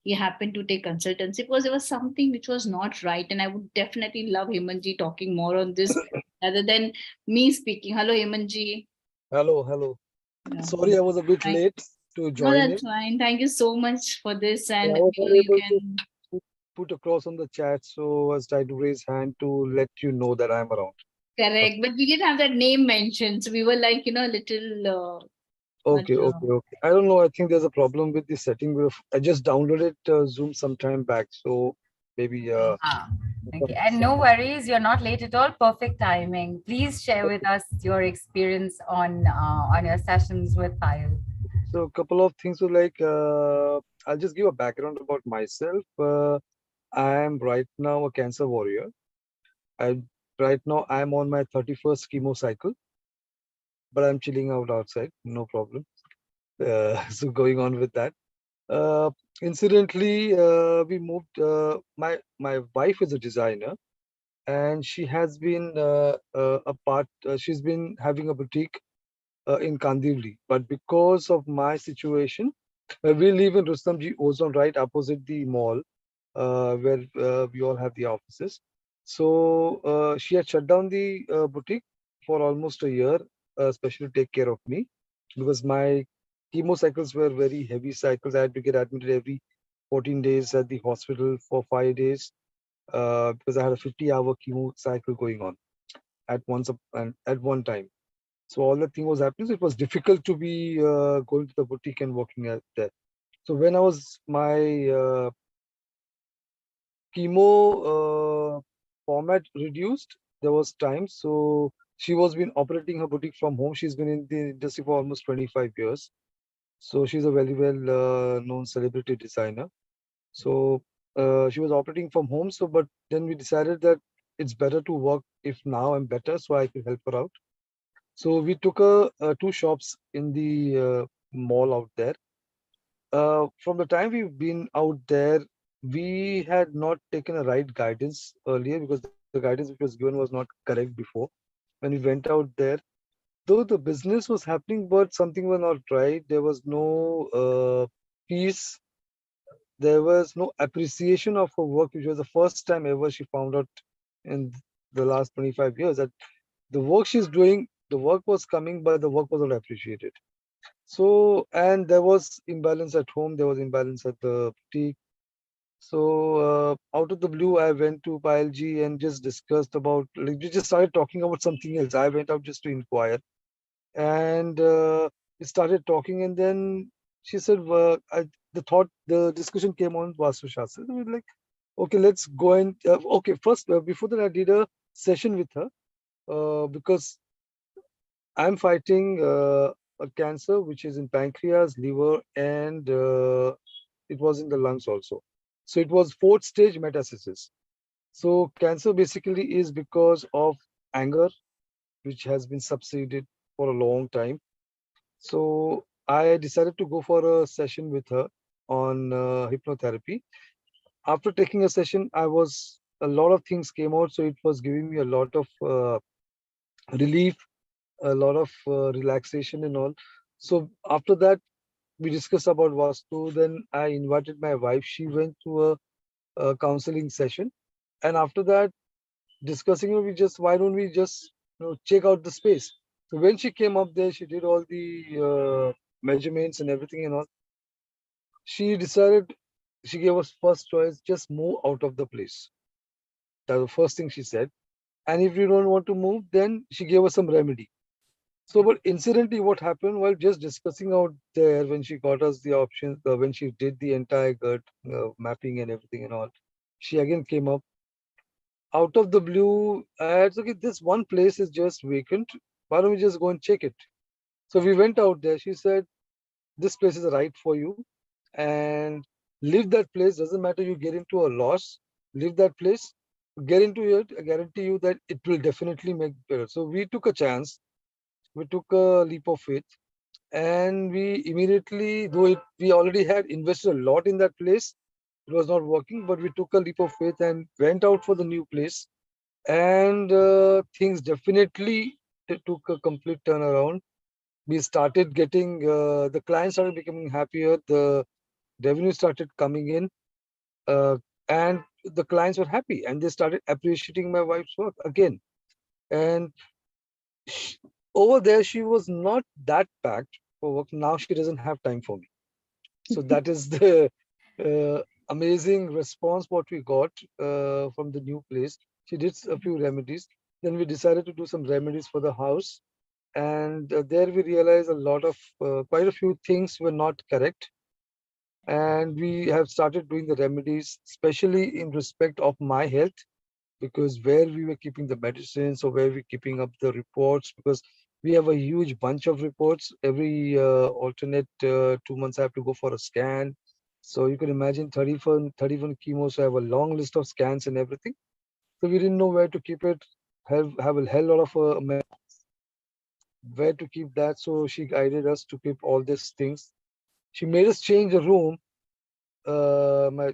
he happened to take consultancy because there was something which was not right. And I would definitely love Hemanji talking more on this rather than me speaking. Hello, Hemanji. Hello. Yeah. Sorry, I was a bit Thank- late to No, join in. that's fine. Thank you so much for this. I And was you unable can. to put across on the chat, so I was trying to raise hand to let you know that I'm around. Correct, but we didn't have that name mentioned, so we were like, a little. Okay. I don't know. I think there's a problem with the setting. I just downloaded Zoom some time back, so maybe. Okay, and no worries, you're not late at all. Perfect timing. Please share with us your experience on your sessions with Payal. So a couple of things. So like, I'll just give a background about myself. I am right now a cancer warrior. Right now I'm on my 31st chemo cycle, but I'm chilling out outside, no problem. So going on with that. Uh, Incidentally, we moved. My wife is a designer, and she has been a part. She's been having a boutique in Kandivli, but because of my situation, we live in Rustamji Ozone, right opposite the mall, where we all have the offices. So she had shut down the boutique for almost a year, especially to take care of me, because my chemo cycles were very heavy cycles. I had to get admitted every 14 days at the hospital for 5 days, because I had a 50-hour chemo cycle going on and at one time. So all the thing was happening. So it was difficult to be going to the boutique and working at there. So when I was my chemo format reduced, there was time. So she was been operating her boutique from home. She's been in the industry for almost 25 years. So she's a very well known celebrity designer. So she was operating from home. So, but then we decided that it's better to work if now I'm better, so I could help her out. So we took two shops in the mall out there. From the time we've been out there, we had not taken a right guidance earlier because the guidance which was given was not correct before. When we went out there, though the business was happening, but something was not right. There was no peace. There was no appreciation of her work, which was the first time ever she found out in the last 25 years that the work she's doing, the work was coming, but the work was not appreciated. So, and there was imbalance at home, there was imbalance at the boutique. So, out of the blue, I went to Payal and just discussed about, like, we just started talking about something else. I went out just to inquire. And we started talking, and then she said, the discussion came on Vastu Shastra. We were like, okay, let's go and, okay, first, before that, I did a session with her because I'm fighting a cancer which is in pancreas, liver, and it was in the lungs also. So it was fourth stage metastasis. So cancer basically is because of anger, which has been subsided for a long time. So I decided to go for a session with her on hypnotherapy. After taking a session, a lot of things came out. So it was giving me a lot of relief, a lot of relaxation and all. So after that, we discussed about Vastu. Then I invited my wife. She went to a counseling session. And after that, discussing, why don't we just check out the space? So when she came up there, she did all the measurements and everything and all. She decided, she gave us first choice, just move out of the place. That was the first thing she said. And if you don't want to move, then she gave us some remedy. So, but incidentally, what happened while just discussing out there, when she got us the options, when she did the entire gut mapping and everything and all, she again came up out of the blue. It's okay, this one place is just vacant. Why don't we just go and check it? So we went out there. She said, this place is right for you, and leave that place. Doesn't matter you get into a loss, leave that place, get into it. I guarantee you that it will definitely make better. So we took a chance. We took a leap of faith, and we immediately, we already had invested a lot in that place, it was not working, but we took a leap of faith and went out for the new place, and things definitely took a complete turnaround. We started getting, the clients started becoming happier, the revenue started coming in, and the clients were happy, and they started appreciating my wife's work again. And over there, she was not that packed for work. Now she doesn't have time for me. So that is the amazing response what we got from the new place. She did a few remedies. Then we decided to do some remedies for the house. And there we realized a lot of, quite a few things were not correct. And we have started doing the remedies, especially in respect of my health, because where we were keeping the medicines or where we're keeping up the reports, because we have a huge bunch of reports. Every alternate 2 months, I have to go for a scan. So you can imagine 31 chemos. So I have a long list of scans and everything. So we didn't know where to keep it, have a hell lot of where to keep that. So she guided us to keep all these things. She made us change the room. The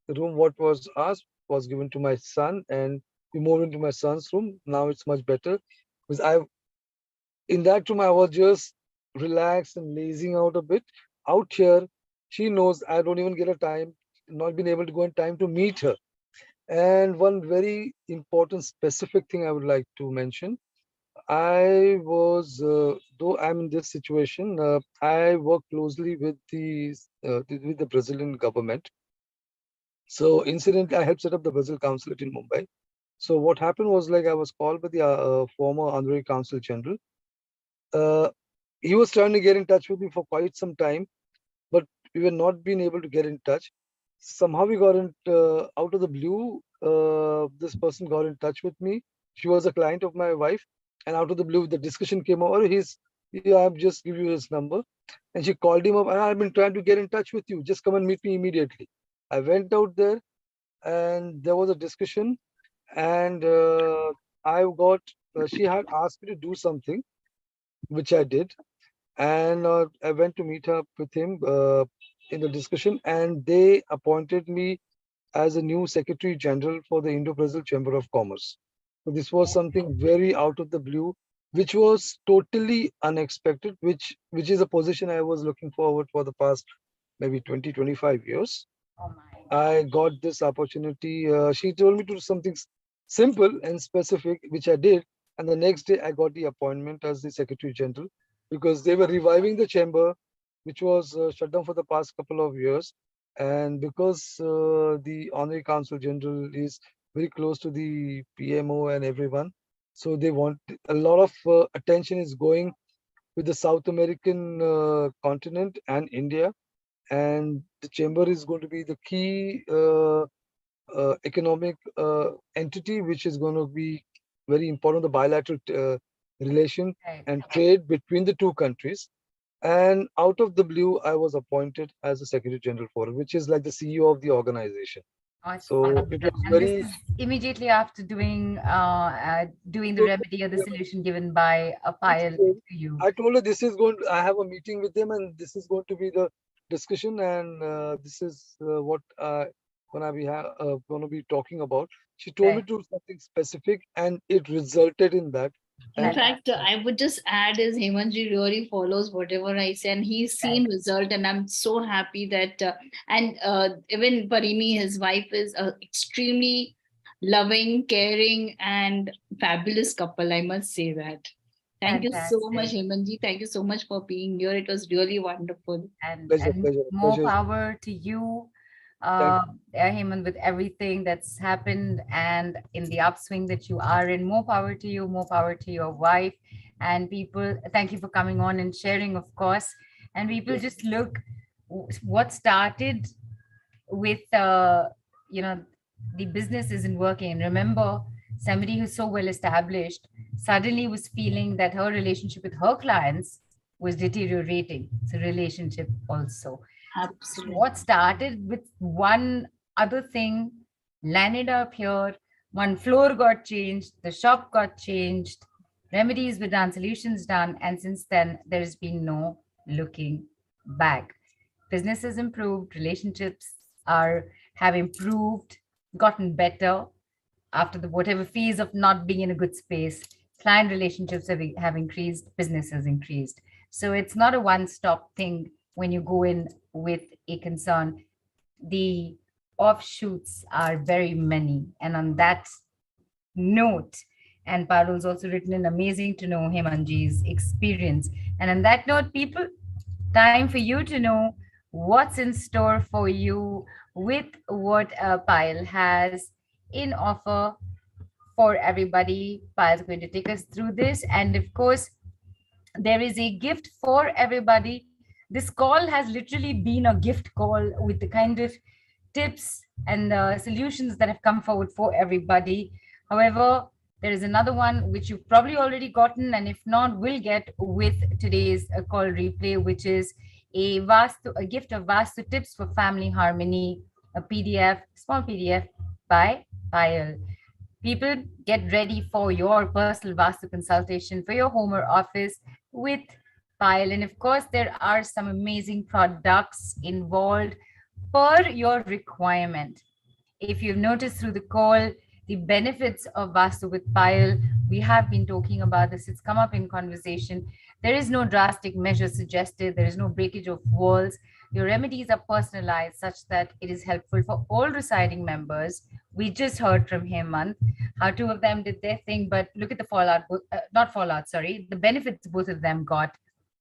room what was asked was given to my son, and we moved into my son's room. Now it's much better, because in that room I was just relaxed and lazing out a bit. Out here, she knows I don't even get a time, not been able to go in time to meet her. And one very important specific thing I would like to mention. I was, though I'm in this situation, I work closely with the Brazilian government. So incidentally, I helped set up the Brazil consulate in Mumbai. So what happened was, like, I was called by the former honorary consul general. He was trying to get in touch with me for quite some time, but we were not being able to get in touch. Somehow we got in, out of the blue, this person got in touch with me. She was a client of my wife, and out of the blue, the discussion came over. I've just give you his number. And she called him up, and I've been trying to get in touch with you. Just come and meet me immediately. I went out there, and there was a discussion, and she had asked me to do something, which I did. And I went to meet up with him in the discussion, and they appointed me as a new Secretary General for the Indo-Brazil Chamber of Commerce. So this was something very out of the blue, which was totally unexpected, which is a position I was looking forward for the past maybe 20, 25 years. Oh my. I got this opportunity. She told me to do something simple and specific, which I did. And the next day I got the appointment as the Secretary General, because they were reviving the chamber, which was shut down for the past couple of years. And because the Honorary Consul General is very close to the PMO and everyone, so they want a lot of attention is going with the South American continent and India. And the chamber is going to be the key economic entity, which is going to be very important, the bilateral relation and trade between the two countries. And out of the blue, I was appointed as the Secretary General for it, which is like the CEO of the organization. So it was and very. this is immediately after doing the remedy or the solution given by a Payal to you. I told her this is going. I have a meeting with them, and this is going to be the discussion, and this is what going to be talking about. She told me to do something specific, and it resulted in that. In fact, I would just add is Hemanji really follows whatever I say, and he's seen result, and I'm so happy that even Parini, his wife, is extremely loving, caring, and fabulous couple. I must say that. Thank you so much, Fantastic. Hemanji. Thank you so much for being here. It was really wonderful. Pleasure, And pleasure, more pleasure. power to you, Thank Heyman, with everything that's happened and in the upswing that you are in. More power to you, more power to your wife. And people, thank you for coming on and sharing, of course. And people you. just look what started with, the business isn't working. Remember, somebody who's so well established suddenly was feeling that her relationship with her clients was deteriorating. It's a relationship also. So Absolutely. what started with one other thing landed up here. One floor got changed, the shop got changed, remedies were done, solutions done, and since then there's been no looking back. Business has improved, relationships are have improved, gotten better after the whatever phase of not being in a good space. Client relationships have increased, business has increased. So it's not a one-stop thing when you go in with a concern. The offshoots are very many. And on that note, and Parul's also written in amazing to know Hemanji's experience. And on that note, people, time for you to know what's in store for you with what Payal has in offer for everybody. Payal's going to take us through this. And of course, there is a gift for everybody. This call has literally been a gift call with the kind of tips and solutions that have come forward for everybody. However, there is another one which you've probably already gotten, and if not, will get with today's call replay, which is a gift of Vastu tips for family harmony, a PDF, small PDF by Payal. People, get ready for your personal Vastu consultation for your home or office with Payal. And of course, there are some amazing products involved per your requirement. If you've noticed through the call, the benefits of Vastu with Payal, we have been talking about this, it's come up in conversation. There is no drastic measure suggested, there is no breakage of walls. Your remedies are personalized such that it is helpful for all residing members. We just heard from Hemant how two of them did their thing, but look at the fallout, not fallout, sorry, the benefits both of them got.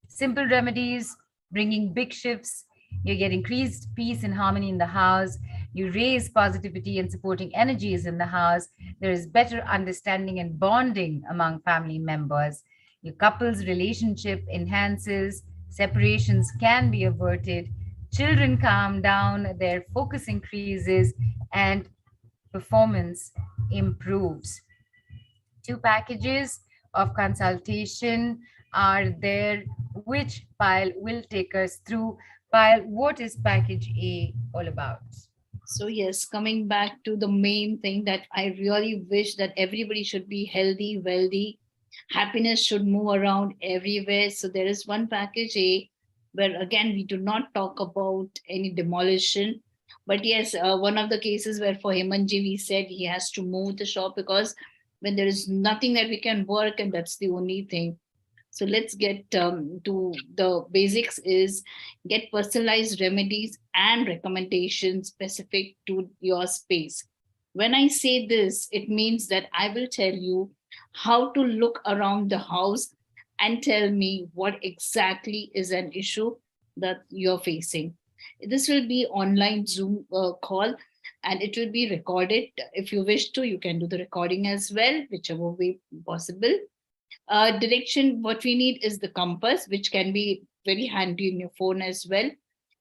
Simple remedies, bringing big shifts. You get increased peace and harmony in the house. You raise positivity and supporting energies in the house. There is better understanding and bonding among family members. Your couple's relationship enhances. Separations can be averted. Children calm down. Their focus increases and performance improves. 2 packages of consultation are there, which Payal will take us through. Payal, what is package A all about? So yes, coming back to the main thing that I really wish that everybody should be healthy, wealthy, happiness should move around everywhere. So there is one package A where again we do not talk about any demolition. But yes, one of the cases where for Hemanji we said he has to move the shop because when there is nothing that we can work and that's the only thing. So let's get to the basics is get personalized remedies and recommendations specific to your space. When I say this, it means that I will tell you how to look around the house and tell me what exactly is an issue that you're facing. This will be online Zoom call and it will be recorded. If you wish to, you can do the recording as well, whichever way possible. Direction, what we need is the compass, which can be very handy in your phone as well.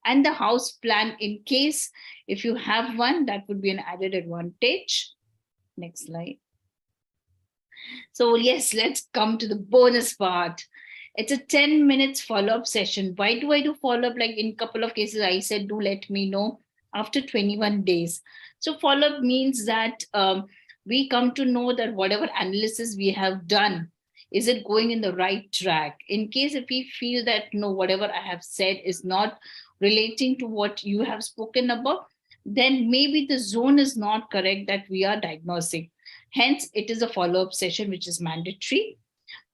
And the house plan, in case if you have one, that would be an added advantage. Next slide. So yes, let's come to the bonus part. It's a 10 minutes follow-up session. Why do I do follow-up? Like in a couple of cases, I said, do let me know after 21 days. So follow-up means that we come to know that whatever analysis we have done, is it going in the right track? In case if we feel that no, whatever I have said is not relating to what you have spoken about, then maybe the zone is not correct that we are diagnosing. Hence, it is a follow-up session, which is mandatory.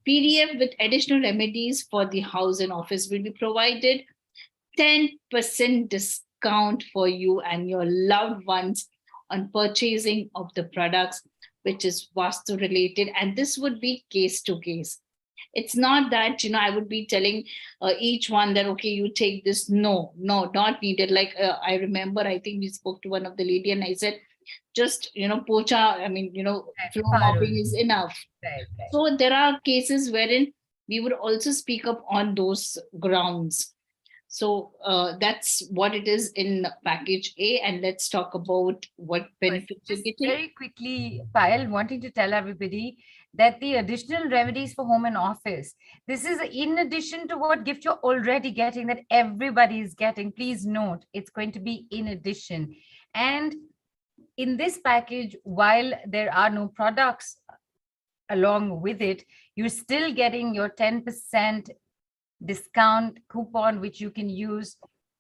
PDF with additional remedies for the house and office will be provided. 10% discount for you and your loved ones on purchasing of the products which is Vastu related, and this would be case to case. It's not that, I would be telling each one that, okay, you take this. No, not needed. Like I remember, I think we spoke to one of the lady and I said, just, pocha, floor mopping is enough. Right. So there are cases wherein we would also speak up on those grounds. So that's what it is in package A. And let's talk about what benefits you're Just getting. very quickly, Payal, wanting to tell everybody that the additional remedies for home and office, this is in addition to what gift you're already getting, that everybody is getting. Please note, it's going to be in addition. And in this package, while there are no products along with it, you're still getting your 10% discount coupon, which you can use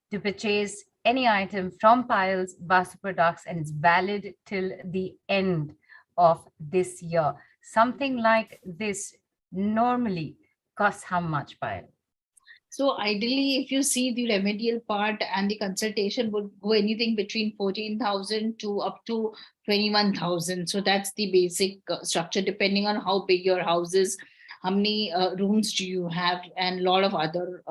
to purchase any item from Payal's Vastu products, and it's valid till the end of this year. Something like this normally costs how much, Payal? So ideally, if you see the remedial part and the consultation would go anything between 14,000 to up to 21,000. So that's the basic structure, depending on how big your house is, how many rooms do you have, and a lot of other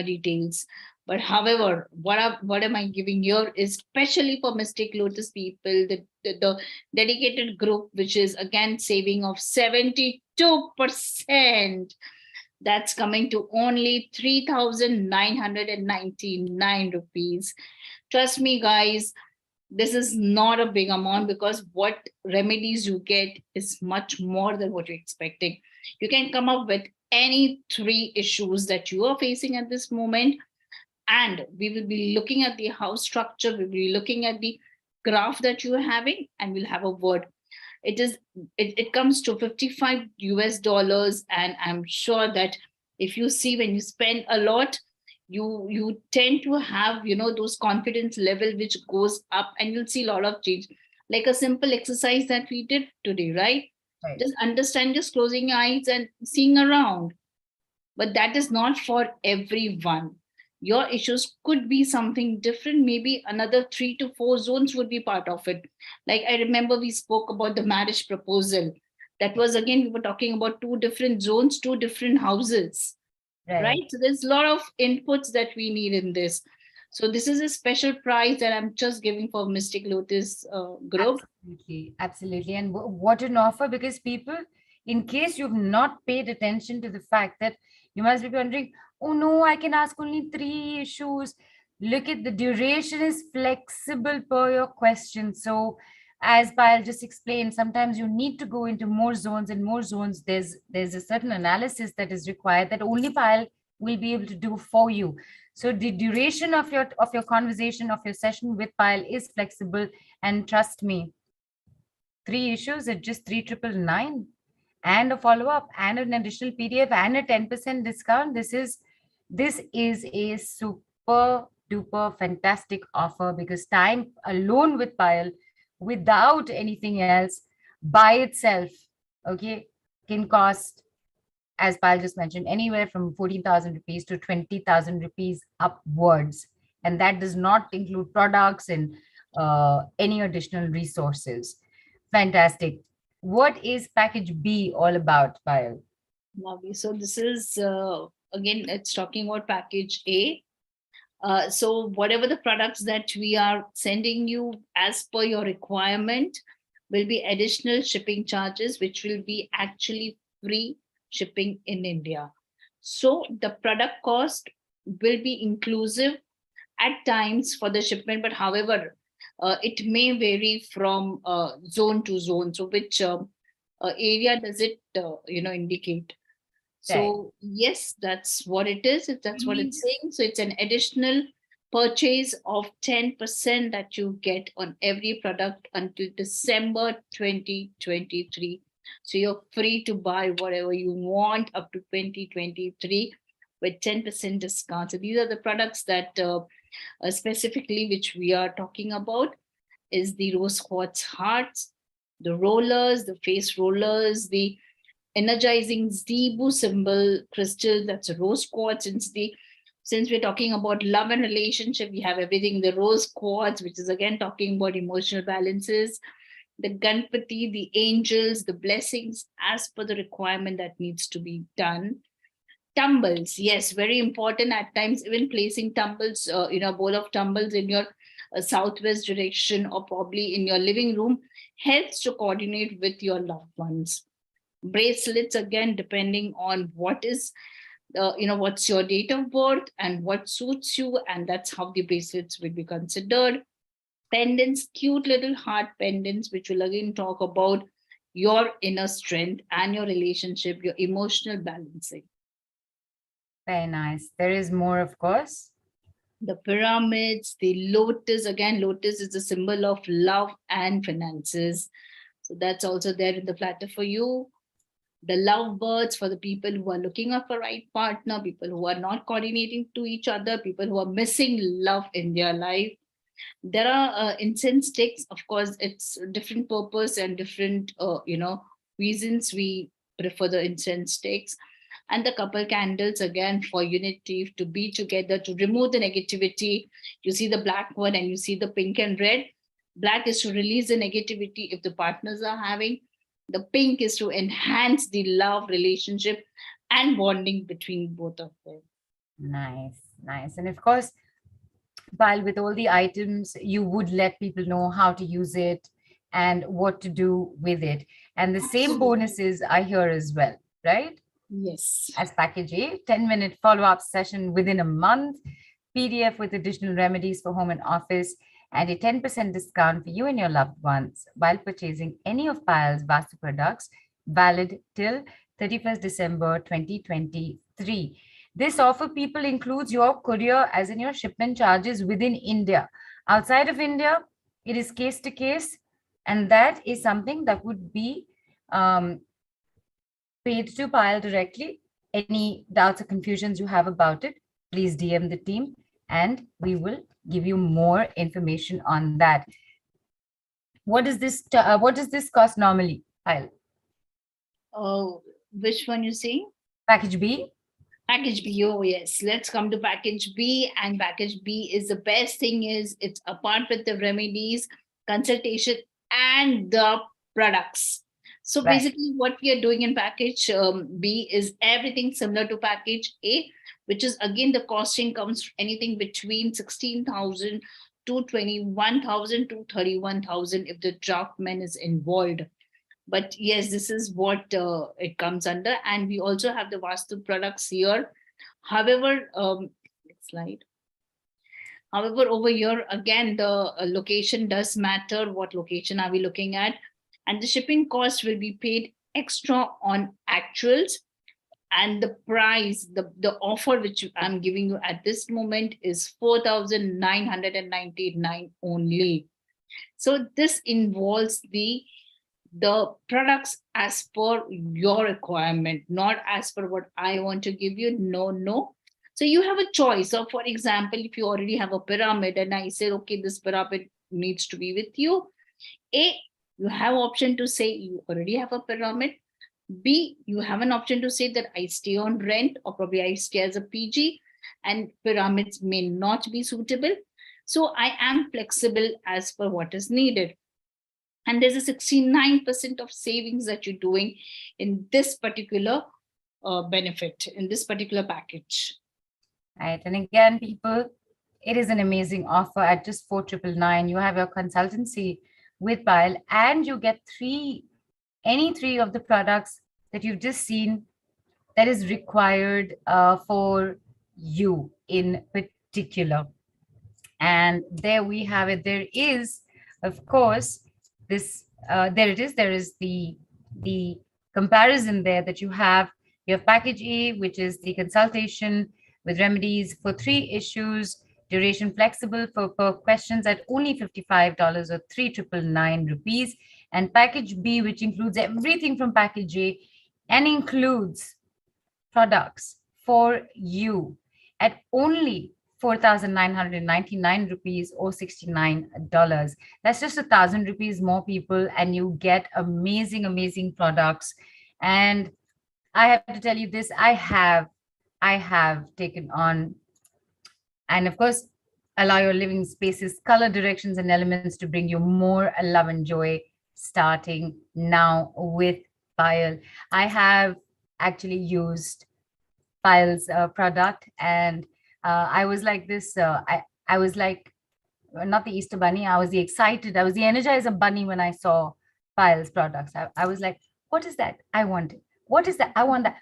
details. But however, what am I giving here is especially for Mystic Lotus people, the dedicated group, which is again saving of 72%. That's coming to only 3,999 rupees. Trust me, guys, this is not a big amount, because what remedies you get is much more than what you're expecting. You can come up with any 3 issues that you are facing at this moment, and we will be looking at the house structure, we'll be looking at the graph that you are having, and we'll have a word. It comes to $55, and I'm sure that if you see, when you spend a lot, you tend to have those confidence level which goes up, and you'll see a lot of change. Like a simple exercise that we did today, right? Just understand, just closing your eyes and seeing around. But that is not for everyone. Your issues could be something different. Maybe another 3 to 4 zones would be part of it. Like I remember we spoke about the marriage proposal. That was, again, we were talking about 2 different zones, 2 different houses, right? So there's a lot of inputs that we need in this. So this is a special prize that I'm just giving for Mystic Lotus group. Absolutely. And what an offer, because people, in case you've not paid attention to the fact that you must be wondering, oh no, I can ask only 3 issues. Look at the duration is flexible per your question. So as Payal just explained, sometimes you need to go into more zones and more zones. There's a certain analysis that is required that only Payal will be able to do for you. So the duration of your conversation, of your session with Payal is flexible. And trust me, 3 issues at just 3,999, and a follow-up and an additional PDF and a 10% discount. This is a super duper fantastic offer, because time alone with Payal, without anything else, by itself, okay, can cost, as Payal just mentioned, anywhere from 14,000 rupees to 20,000 rupees upwards. And that does not include products and any additional resources. Fantastic. What is package B all about, Payal? Lovely. So this is, again, it's talking about package A. So whatever the products that we are sending you as per your requirement will be additional shipping charges, which will be actually free shipping in India. So the product cost will be inclusive at times for the shipment, but however, it may vary from zone to zone. So which area does it indicate? So yes, that's what it is. That's what it's saying. So it's an additional purchase of 10% that you get on every product until December 2023. So you're free to buy whatever you want up to 2023 with 10% discount. So these are the products that specifically which we are talking about, is the rose quartz hearts, the rollers, the face rollers, the energizing Zebu symbol crystal, that's a rose quartz, it's the Since we're talking about love and relationship, we have everything, the rose quartz, which is again talking about emotional balances, the Ganpati, the angels, the blessings as per the requirement that needs to be done. Tumbles, yes, very important at times, even placing tumbles, a bowl of tumbles in your southwest direction or probably in your living room helps to coordinate with your loved ones. Bracelets, again, depending on what is what's your date of birth and what suits you, and that's how the bracelets will be considered. Pendants, cute little heart pendants, which will again talk about your inner strength and your relationship, your emotional balancing. Very nice. There is more, of course. The pyramids, the lotus, again, lotus is a symbol of love and finances. So that's also there in the platter for you. The lovebirds, for the people who are looking up for right partner, people who are not coordinating to each other, people who are missing love in their life. There are incense sticks. Of course, it's different purpose and different, reasons we prefer the incense sticks. And the couple candles, again, for unity, to be together, to remove the negativity. You see the black one and you see the pink and red. Black is to release the negativity if the partners are having. The pink is to enhance the love, relationship, and bonding between both of them. Nice, nice. And of course, Payal, with all the items, you would let people know how to use it and what to do with it. And the same bonuses are here as well, right? Yes. As package A, 10-minute follow-up session within a month, PDF with additional remedies for home and office, and a 10% discount for you and your loved ones while purchasing any of Payal's Vastu products, valid till 31st December 2023. This offer, people, includes your courier, as in your shipment charges within India. Outside of India, it is case to case, and that is something that would be paid to Payal directly. Any doubts or confusions you have about it, please DM the team and we will give you more information on that. What does this cost normally, Payal? Oh, which one you see? Package B? Package B, oh yes. Let's come to package B. And package B is the best thing is it's apart with the remedies, consultation, and the products. So Right. basically what we are doing in package B is everything similar to package A, which is again the costing comes anything between 16,000 to 21,000 to 31,000 if the draftman is involved. But yes, this is what it comes under. And we also have the Vastu products here. However, next slide. However, over here, again, the location does matter. What location are we looking at? And the shipping cost will be paid extra on actuals. And the price, the offer which I'm giving you at this moment is 4,999 only. So this involves the products as per your requirement, not as per what I want to give you. No. So you have a choice. So for example, if you already have a pyramid and I said, okay, this pyramid needs to be with you. A, you have option to say you already have a pyramid. B, you have an option to say that I stay on rent or probably I stay as a PG and pyramids may not be suitable. So I am flexible as per what is needed. And there's a 69% of savings that you're doing in this particular benefit, in this particular package. Right. And again, people, it is an amazing offer at just 4,999. You have your consultancy with Payal and you get any three of the products that you've just seen that is required for you in particular. And there we have it. There is, of course, this there it is. There is the comparison there that you have package A, which is the consultation with remedies for 3 issues, duration flexible for per questions at only $55 or 3,999 rupees, and package B, which includes everything from package A and includes products for you at only 4,999 rupees or $69. That's just 1,000 rupees more, people, and you get amazing products. And I have to tell you this, I have taken on And of course, allow your living spaces, color, directions, and elements to bring you more love and joy, starting now with Payal. I have actually used Payal's product, and I was like this. I was like, not the Easter bunny. I was the excited. I was the energizer bunny when I saw Payal's products. I was like, what is that? I want it. What is that? I want that.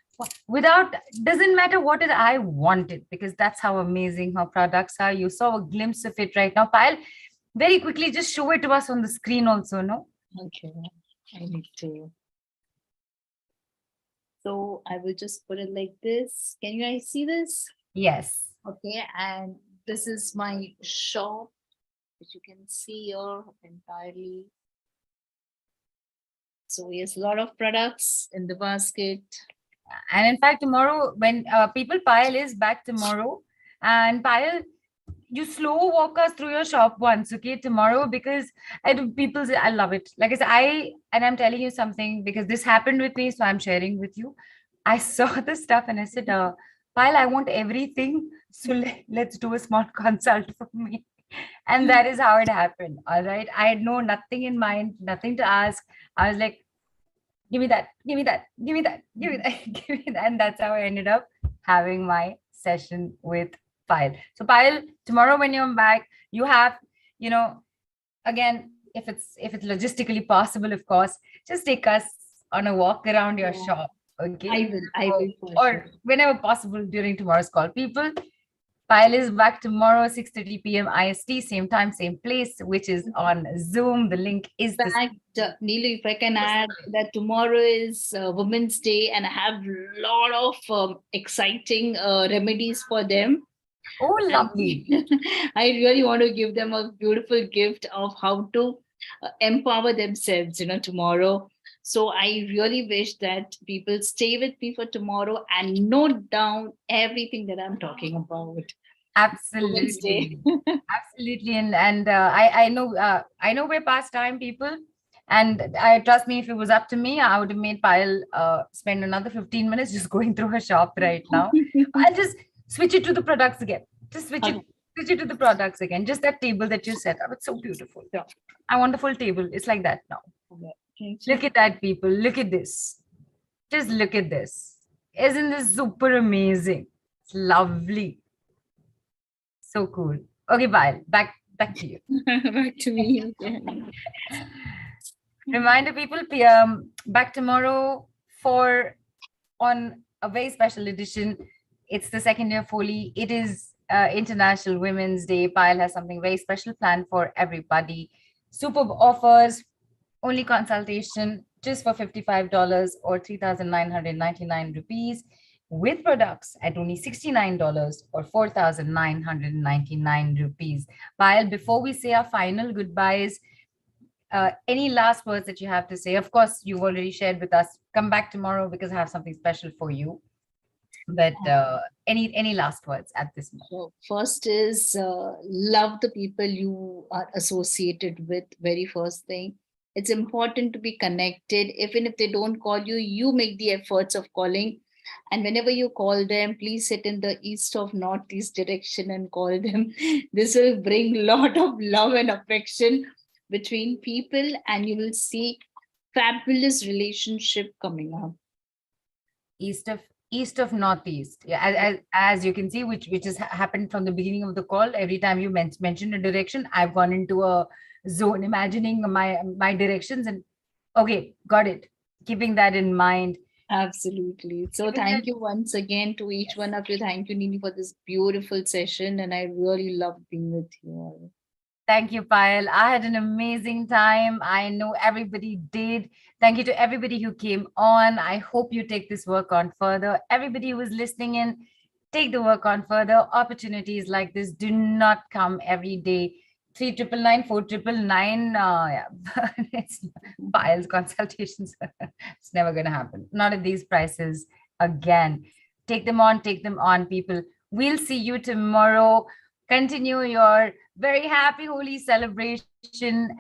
Without, doesn't matter what it, I want it, because that's how amazing her products are. You saw a glimpse of it right now. Payal, very quickly, just show it to us on the screen also, no? Okay, I need to. So I will just put it like this. Can you guys see this? Yes. Okay, and this is my shop, which you can see here entirely. So yes, a lot of products in the basket. And in fact, tomorrow, when people, Payal is back tomorrow. And Payal, you slow walk us through your shop once, okay, tomorrow, because I do, people say, I love it. Like I said, and I'm telling you something, because this happened with me, so I'm sharing with you. I saw the stuff and I said, Payal, I want everything. So let's do a small consult for me. And that is how it happened. All right. I had nothing in mind, nothing to ask. I was like, give me that, give me that, give me that, give me that, give me that. And that's how I ended up having my session with Payal. So Payal, tomorrow when you're back, you have, again, if it's logistically possible, of course, just take us on a walk around your shop. Okay. I will for Or sure. whenever possible during tomorrow's call. People, Payal is back tomorrow, 6:30 p.m. IST, same time, same place, which is on Zoom. The link is In fact, Neelu, if I can add that tomorrow is Women's Day, and I have a lot of exciting remedies for them. Oh, lovely. I really want to give them a beautiful gift of how to empower themselves, tomorrow. So I really wish that people stay with me for tomorrow and note down everything that I'm talking about. Women's Day. Absolutely. Absolutely. And I know we're past time, people. And I trust me, if it was up to me, I would have made Payal spend another 15 minutes just going through her shop right now. I'll just switch it to the products again. Just switch it to the products again. Just that table that you set up. It's so beautiful. Yeah. I want the full table. It's like that now. Okay. Look at that, people. Look at this. Just look at this. Isn't this super amazing? It's lovely. So cool. Okay, Payal, back to you. Back to me again. Reminder, people, back tomorrow on a very special edition. It's the second year Foley. It is International Women's Day. Payal has something very special planned for everybody. Superb offers, only consultation just for $55 or 3,999 rupees, with products at only $69 or 4,999 rupees. Payal, before we say our final goodbyes, any last words that you have to say? Of course, you've already shared with us. Come back tomorrow because I have something special for you. But any last words at this moment? So first is love the people you are associated with. Very first thing. It's important to be connected. Even if they don't call you, you make the efforts of calling. And whenever you call them, please sit in the east of northeast direction and call them. This will bring a lot of love and affection between people, and you will see fabulous relationship coming up. East of northeast. Yeah, as you can see, which has happened from the beginning of the call. Every time you mentioned a direction, I've gone into a zone imagining my directions, and okay, got it. Keeping that in mind. Absolutely. So thank you once again to each one of you. Thank you, Nini, for this beautiful session. And I really love being with you all. Thank you, Payal. I had an amazing time. I know everybody did. Thank you to everybody who came on. I hope you take this work on further. Everybody who is listening in, take the work on further. Opportunities like this do not come every day. 3,999, 4,999. Yeah, it's Payal's consultations. It's never going to happen. Not at these prices again. Take them on, people. We'll see you tomorrow. Continue your very happy Holi celebration.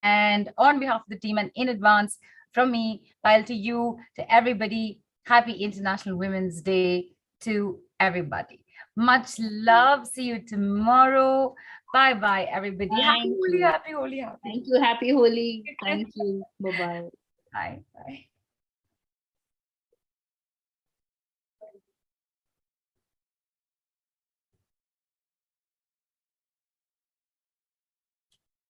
And on behalf of the team and in advance from me, Payal, to you, to everybody, happy International Women's Day to everybody. Much love. See you tomorrow. Bye bye, everybody. Happy Thank Holi, you. happy Holi, happy. Thank you. Happy Holi. Thank you. Bye-bye. Bye. Bye.